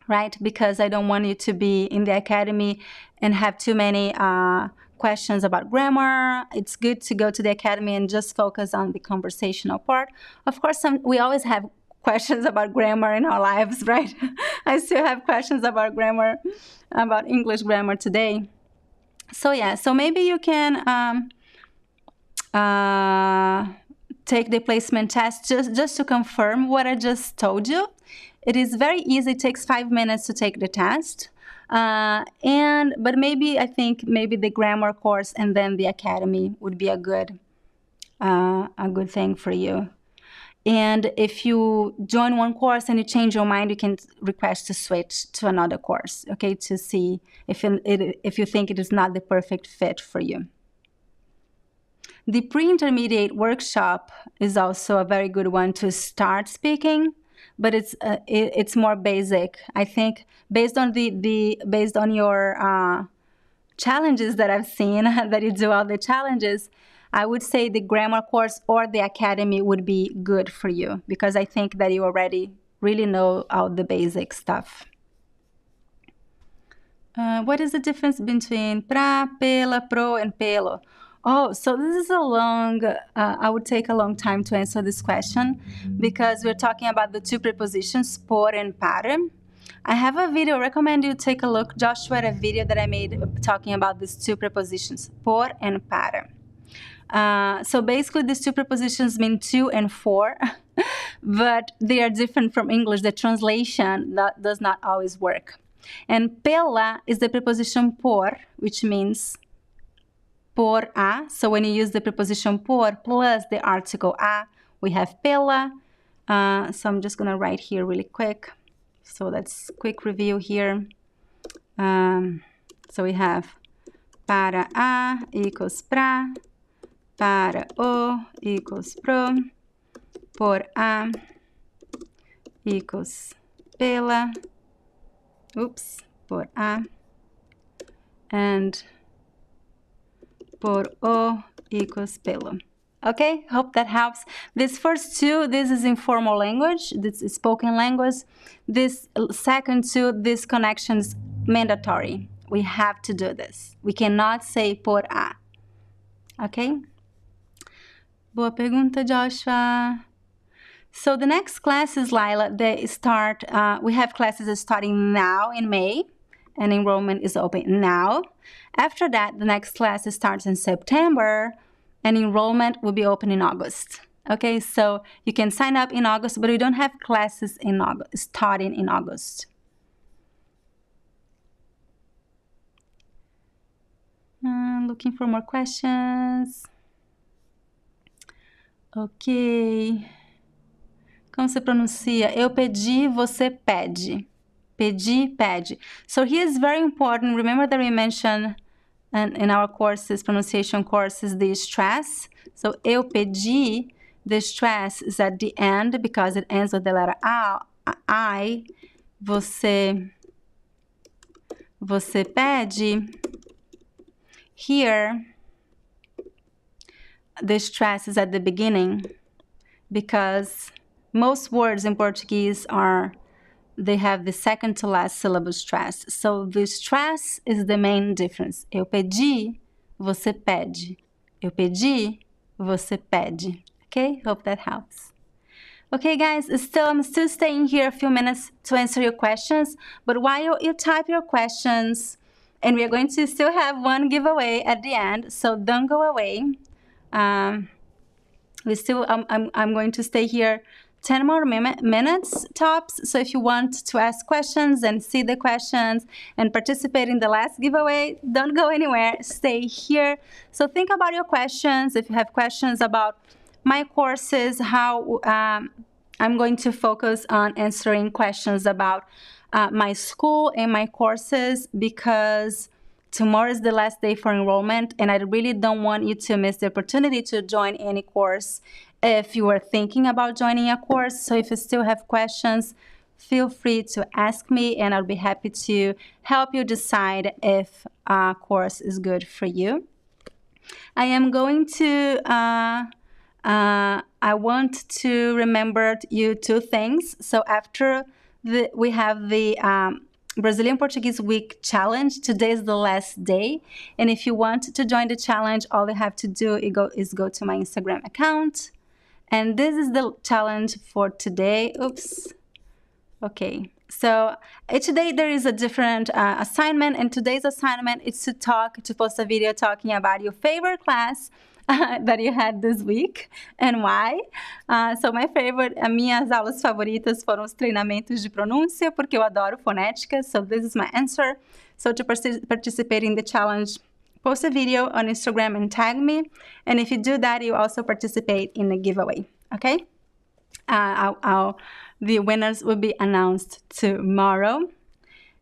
Right? Because I don't want you to be in the academy and have too many questions about grammar. It's good to go to the academy and just focus on the conversational part. Of course, we always have questions about grammar in our lives, right? I still have questions about grammar, about English grammar today. So yeah, so maybe you can take the placement test just to confirm what I just told you. It is very easy. It takes 5 minutes to take the test. But maybe I think maybe the grammar course and then the academy would be a good thing for you. And if you join one course and you change your mind, you can request to switch to another course, okay, to see if you think it is not the perfect fit for you. The pre-intermediate workshop is also a very good one to start speaking, but it's more basic. I think based on your challenges that I've seen, that you do all the challenges, I would say the grammar course or the academy would be good for you, because I think that you already really know all the basic stuff. What is the difference between pra, pela, pro, and pelo? Oh, so this is I would take a long time to answer this question, because we're talking about the two prepositions, por and para. I have a video, recommend you take a look, Joshua, at a video that I made talking about these two prepositions, por and para. So basically these two prepositions mean to and for, but they are different from English. The translation does not always work. And pela is the preposition por, which means por a. So when you use the preposition por plus the article a, we have pela. So I'm just going to write here really quick. So that's quick review here. So we have para a equals pra, para o equals pro, por a equals pela, por a, and por o equals pelo. Okay, hope that helps. This first two, this is informal language, this is spoken language. This second two, this connection is mandatory. We have to do this. We cannot say por a. Okay? Boa pergunta, Joshua. So the next classes, Lila, we have classes starting now in May, and enrollment is open now. After that, the next class starts in September, and enrollment will be open in August. Okay, so you can sign up in August, but we don't have classes in August, starting in August. Looking for more questions. Ok. Como se pronuncia? Eu pedi, você pede. Pedi, pede. So here is very important. Remember that we mentioned in our courses, pronunciation courses, the stress. So eu pedi, the stress is at the end because it ends with the letter I. Você pede. Here, the stress is at the beginning because most words in Portuguese they have the second to last syllable stress. So the stress is the main difference. Eu pedi, você pede. Eu pedi, você pede. Okay, hope that helps. Okay, guys, I'm still staying here a few minutes to answer your questions, but while you type your questions, and we are going to still have one giveaway at the end, so don't go away. I'm going to stay here 10 more minutes tops. So if you want to ask questions and see the questions and participate in the last giveaway, don't go anywhere. Stay here. So think about your questions. If you have questions about my courses, how I'm going to focus on answering questions about my school and my courses because tomorrow is the last day for enrollment, and I really don't want you to miss the opportunity to join any course if you are thinking about joining a course. So if you still have questions, feel free to ask me, and I'll be happy to help you decide if a course is good for you. I am going to, I want to remember you two things. So after we have the Brazilian Portuguese Week challenge. Today is the last day. And if you want to join the challenge, all you have to do is go to my Instagram account. And this is the challenge for today. Oops. Okay. So today there is a different assignment, and today's assignment is to post a video talking about your favorite class that you had this week and why. So my favorite, minhas aulas favoritas foram os treinamentos de pronúncia, porque eu adoro fonética. So this is my answer. So to participate in the challenge, post a video on Instagram and tag me. And if you do that, you also participate in the giveaway. Okay? The winners will be announced tomorrow.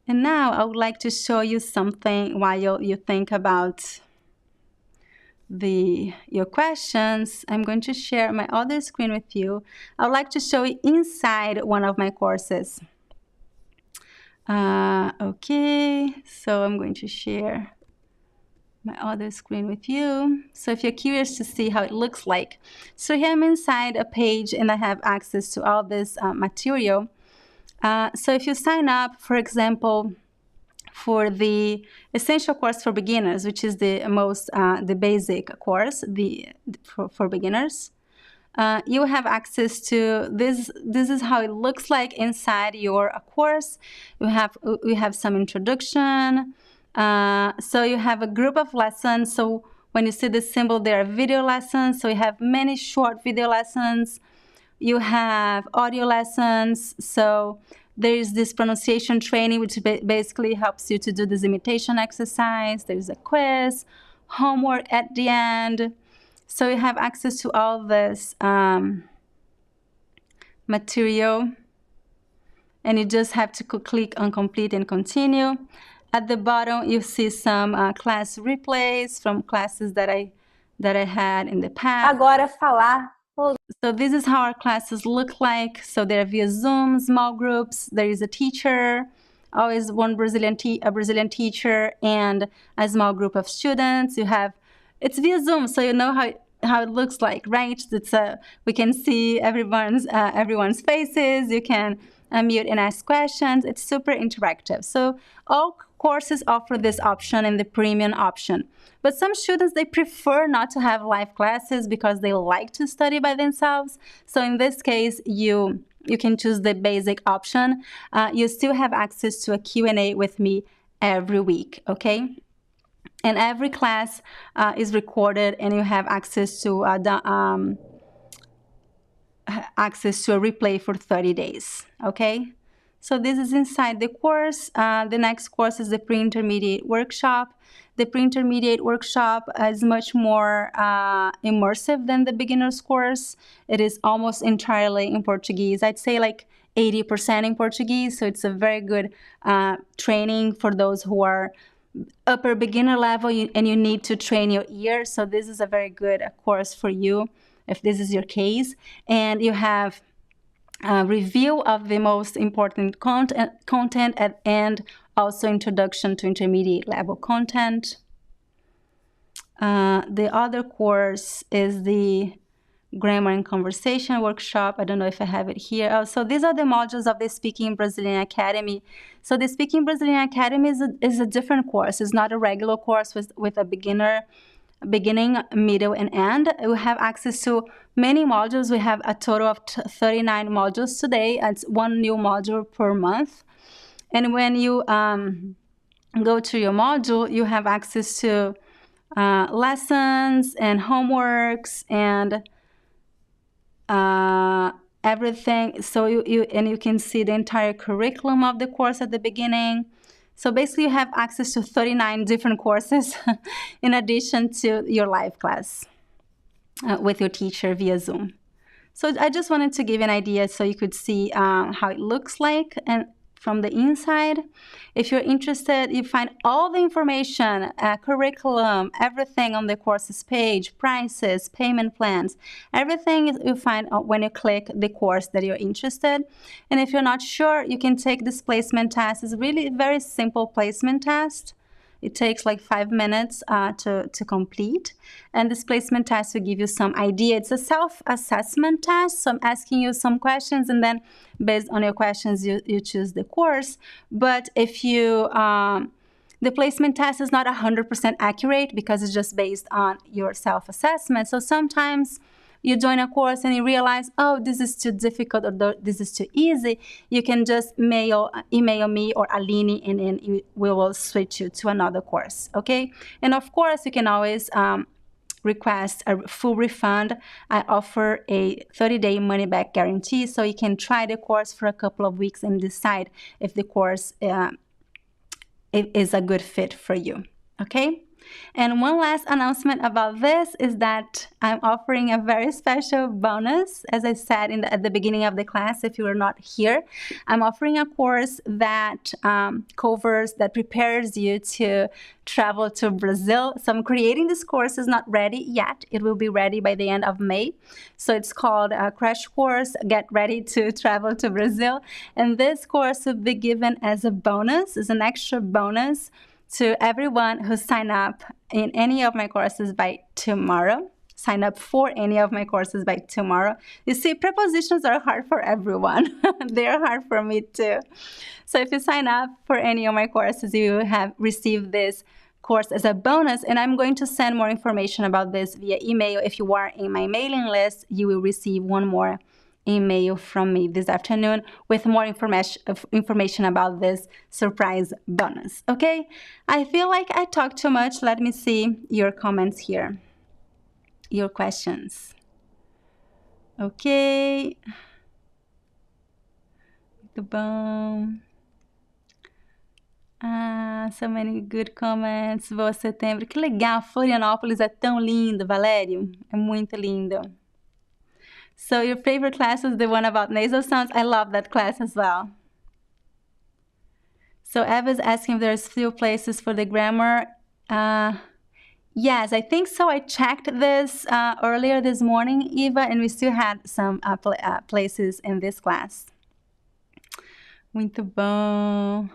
And now I would like to show you something while you think about your questions. I'm going to share my other screen with you. I would like to show you inside one of my courses. Okay, so I'm going to share my other screen with you. So if you're curious to see how it looks like. So here I'm inside a page and I have access to all this material. So if you sign up, for example, for the essential course for beginners, which is the basic course for beginners, you have access to this. This is how it looks like inside your course. We have some introduction. So you have a group of lessons. So when you see the symbol, there are video lessons. So you have many short video lessons. You have audio lessons. So there is this pronunciation training, which basically helps you to do this imitation exercise. There's a quiz, homework at the end. So you have access to all this material. And you just have to click on complete and continue. At the bottom, you see some class replays from classes that I had in the past. Agora falar. So this is how our classes look like. So they're via Zoom, small groups. There is a teacher, always one Brazilian teacher, and a small group of students. It's via Zoom, so you know how it looks like, right? We can see everyone's faces. You can unmute and ask questions. It's super interactive. So all courses offer this option and the premium option. But some students, they prefer not to have live classes because they like to study by themselves. So in this case, you can choose the basic option. You still have access to a Q&A with me every week, okay? And every class is recorded, and you have access to a replay for 30 days, okay? So this is inside the course. The next course is the pre-intermediate workshop. The pre-intermediate workshop is much more immersive than the beginner's course. It is almost entirely in Portuguese. I'd say like 80% in Portuguese. So it's a very good training for those who are upper beginner level and you need to train your ear. So this is a very good course for you if this is your case. And you have a review of the most important content and also introduction to intermediate level content. The other course is the grammar and conversation workshop. I don't know if I have it here. So these are the modules of the Speaking Brazilian Academy. So the Speaking Brazilian Academy is a different course. It's not a regular course with a beginning, middle, and end. We have access to many modules. We have a total of 39 modules today. It's one new module per month. And when you go to your module, you have access to lessons and homeworks and everything. So you can see the entire curriculum of the course at the beginning. So basically, you have access to 39 different courses in addition to your live class with your teacher via Zoom. So I just wanted to give you an idea so you could see how it looks like and from the inside. If you're interested, you find all the information, curriculum, everything on the courses page, prices, payment plans, everything you find when you click the course that you're interested. And if you're not sure, you can take this placement test. It's really a very simple placement test. It takes like 5 minutes to complete. And this placement test will give you some idea. It's a self-assessment test. So I'm asking you some questions, and then based on your questions, you choose the course. But if you, the placement test is not 100% accurate because it's just based on your self-assessment. So sometimes you join a course and you realize, oh, this is too difficult or this is too easy, you can just email me or Aline, and then we will switch you to another course, okay? And of course, you can always request a full refund. I offer a 30-day money-back guarantee, so you can try the course for a couple of weeks and decide if the course is a good fit for you, okay? And one last announcement about this is that I'm offering a very special bonus. As I said at the beginning of the class, if you are not here, I'm offering a course that prepares you to travel to Brazil. So I'm creating this course. It's not ready yet. It will be ready by the end of May. So it's called a Crash Course, Get Ready to Travel to Brazil. And this course will be given as a bonus, as an extra bonus to everyone who sign up in any of my courses by tomorrow. Sign up for any of my courses by tomorrow. You see, prepositions are hard for everyone. They're hard for me too. So if you sign up for any of my courses, you have received this course as a bonus, and I'm going to send more information about this via email. If you are in my mailing list, you will receive one more email from me this afternoon with more information about this surprise bonus, okay? I feel like I talked too much. Let me see your comments here, your questions. Okay. Muito bom. So many good comments. Boa setembro. Que legal, Florianópolis é tão lindo, Valério. É muito lindo. So your favorite class is the one about nasal sounds? I love that class as well. So Eva's asking if there's few places for the grammar. Yes, I think so. I checked this earlier this morning, Eva, and we still had some places in this class. Muito bom.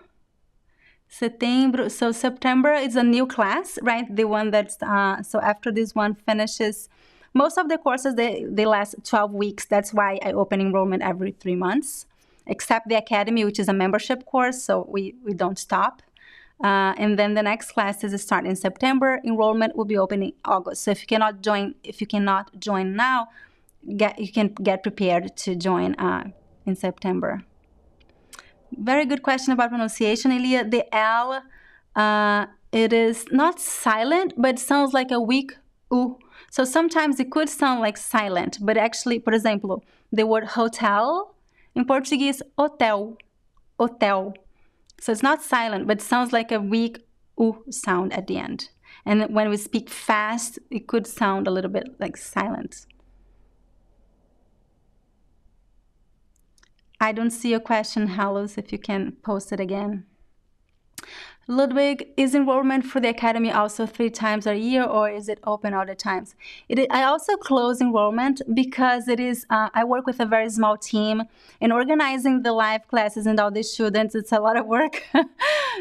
Setembro. So September is a new class, right? The one that's, so after this one finishes, most of the courses, they last 12 weeks. That's why I open enrollment every 3 months, except the Academy, which is a membership course, so we don't stop. And then the next classes start in September. Enrollment will be open in August. So if you cannot join now, you can get prepared to join in September. Very good question about pronunciation, Elia. The L, it is not silent, but it sounds like a weak U. So sometimes it could sound like silent, but actually, for example, the word hotel, in Portuguese, hotel, hotel. So it's not silent, but it sounds like a weak U sound at the end. And when we speak fast, it could sound a little bit like silent. I don't see your question, Hallows, if you can post it again. Ludwig, is enrollment for the Academy also 3 times a year, or is it open all the times? I also close enrollment because it is, I work with a very small team, and organizing the live classes and all the students, it's a lot of work.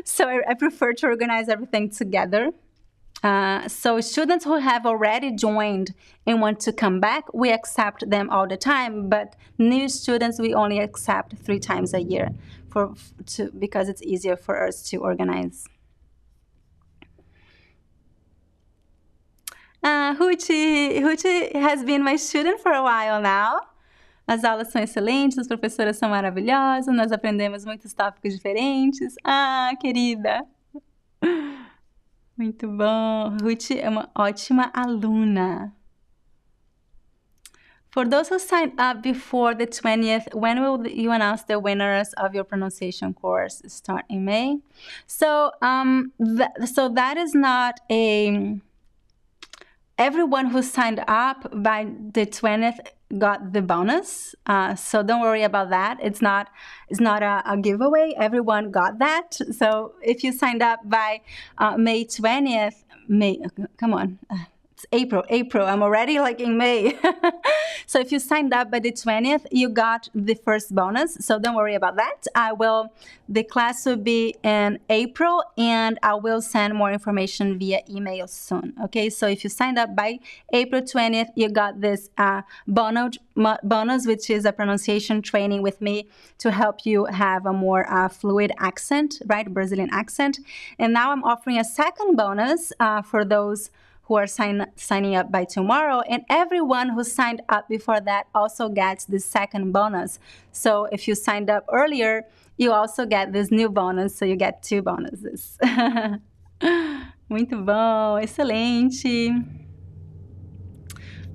So I prefer to organize everything together. So students who have already joined and want to come back, we accept them all the time, but new students we only accept 3 times a year because it's easier for us to organize. Ruth has been my student for a while now. As aulas são excelentes, as professoras são maravilhosas, nós aprendemos muitos tópicos diferentes. Querida! Muito bom. Ruth é uma ótima aluna. For those who signed up before the 20th, when will you announce the winners of your pronunciation course? Start in May. So, that is not everyone who signed up by the 20th got the bonus. So don't worry about that. It's not a giveaway. Everyone got that. So if you signed up by May 20th, come on. It's April. I'm already like in May. So if you signed up by the 20th, you got the first bonus. So don't worry about that. The class will be in April, and I will send more information via email soon. Okay, so if you signed up by April 20th, you got this bonus, which is a pronunciation training with me to help you have a more fluid accent, right? Brazilian accent. And now I'm offering a second bonus for those who are signing up by tomorrow, and everyone who signed up before that also gets the second bonus. So if you signed up earlier, you also get this new bonus, so you get 2 bonuses. Muito bom, excelente.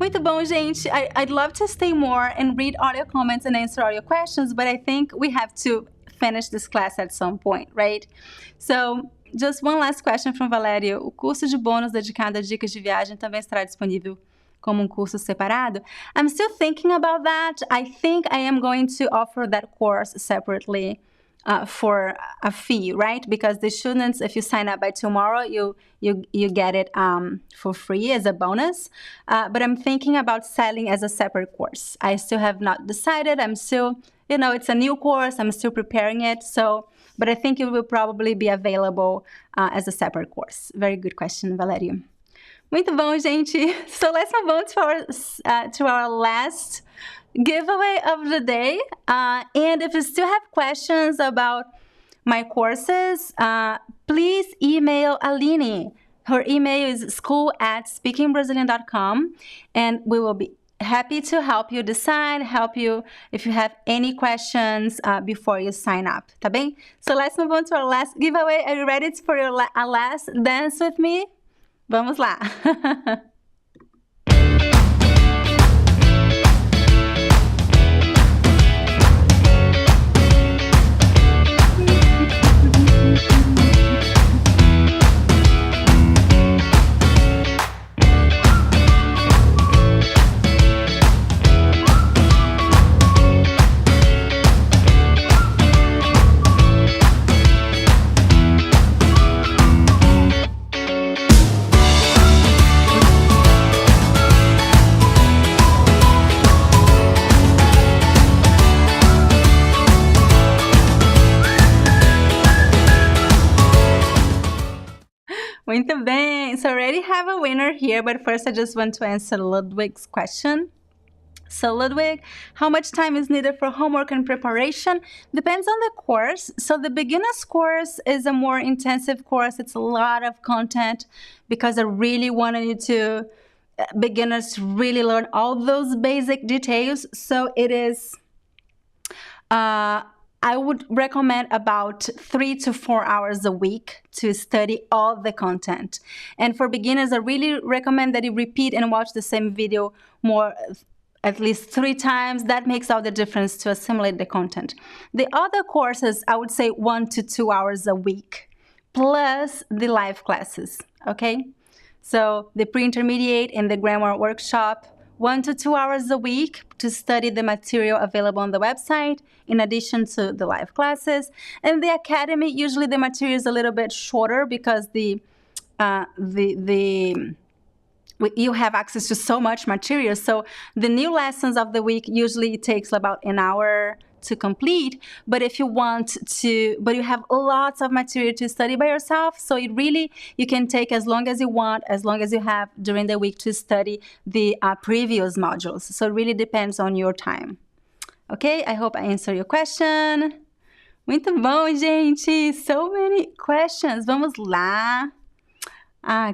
Muito bom, gente. I'd love to stay more and read all your comments and answer all your questions, but I think we have to finish this class at some point, right? So just one last question from Valério. O curso de bônus dedicado a dicas de viagem também estará disponível como curso separado? I'm still thinking about that. I think I am going to offer that course separately for a fee, right? Because the students, if you sign up by tomorrow, you get it for free as a bonus. But I'm thinking about selling as a separate course. I still have not decided. I'm still, it's a new course. I'm still preparing it. But I think it will probably be available as a separate course. Very good question, Valério. Muito bom, gente. So let's move on to our last giveaway of the day. And if you still have questions about my courses, please email Aline. Her email is school@speakingbrazilian.com, and we will be happy to help you decide, help you if you have any questions before you sign up, tá bem? So let's move on to our last giveaway. Are you ready for your last dance with me? Vamos lá! Muito bem. So I already have a winner here, but first I just want to answer Ludwig's question. So Ludwig, how much time is needed for homework and preparation? Depends on the course. So the beginner's course is a more intensive course. It's a lot of content because I really wanted beginners to really learn all those basic details. So it is, I would recommend about 3 to 4 hours a week to study all the content. And for beginners, I really recommend that you repeat and watch the same video at least 3 times. That makes all the difference to assimilate the content. The other courses, I would say 1 to 2 hours a week, plus the live classes, okay? So the pre-intermediate and the grammar workshop, 1 to 2 hours a week to study the material available on the website, in addition to the live classes. And the academy, usually the material is a little bit shorter because you have access to so much material. So the new lessons of the week usually takes about an hour to complete. But if you but you have lots of material to study by yourself, so you can take as long as you want, as long as you have during the week to study the previous modules. So it really depends on your time. Okay, I hope I answered your question. Muito bom, gente! So many questions. Vamos lá.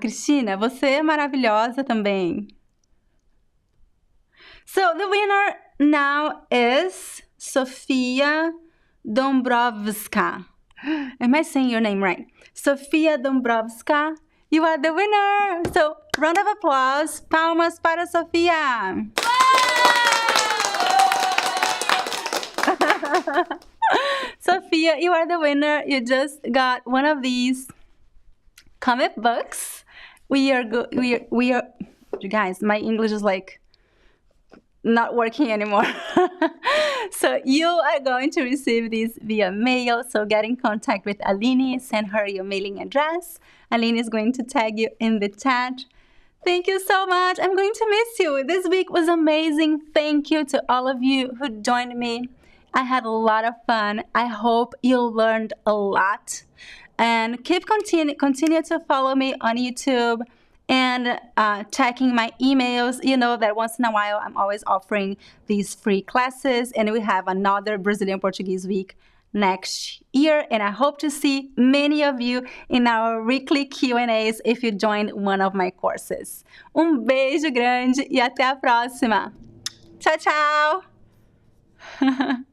Cristina, você é maravilhosa também. So the winner now is Sofia Dombrovska. Am I saying your name right? Sofia Dombrovska, you are the winner! So, round of applause. Palmas para Sofia! Sofia, you are the winner. You just got one of these comic books. We are You guys, my English is like not working anymore. So you are going to receive this via mail. So get in contact with Aline, send her your mailing address. Aline is going to tag you in the chat. Thank you so much. I'm going to miss you. This week was amazing. Thank you to all of you who joined me. I had a lot of fun. I hope you learned a lot. And continue to follow me on YouTube and checking my emails. You know that once in a while I'm always offering these free classes, and we have another Brazilian Portuguese week next year, and I hope to see many of you in our weekly Q&As if you join one of my courses. Beijo grande e até a próxima. Tchau, tchau!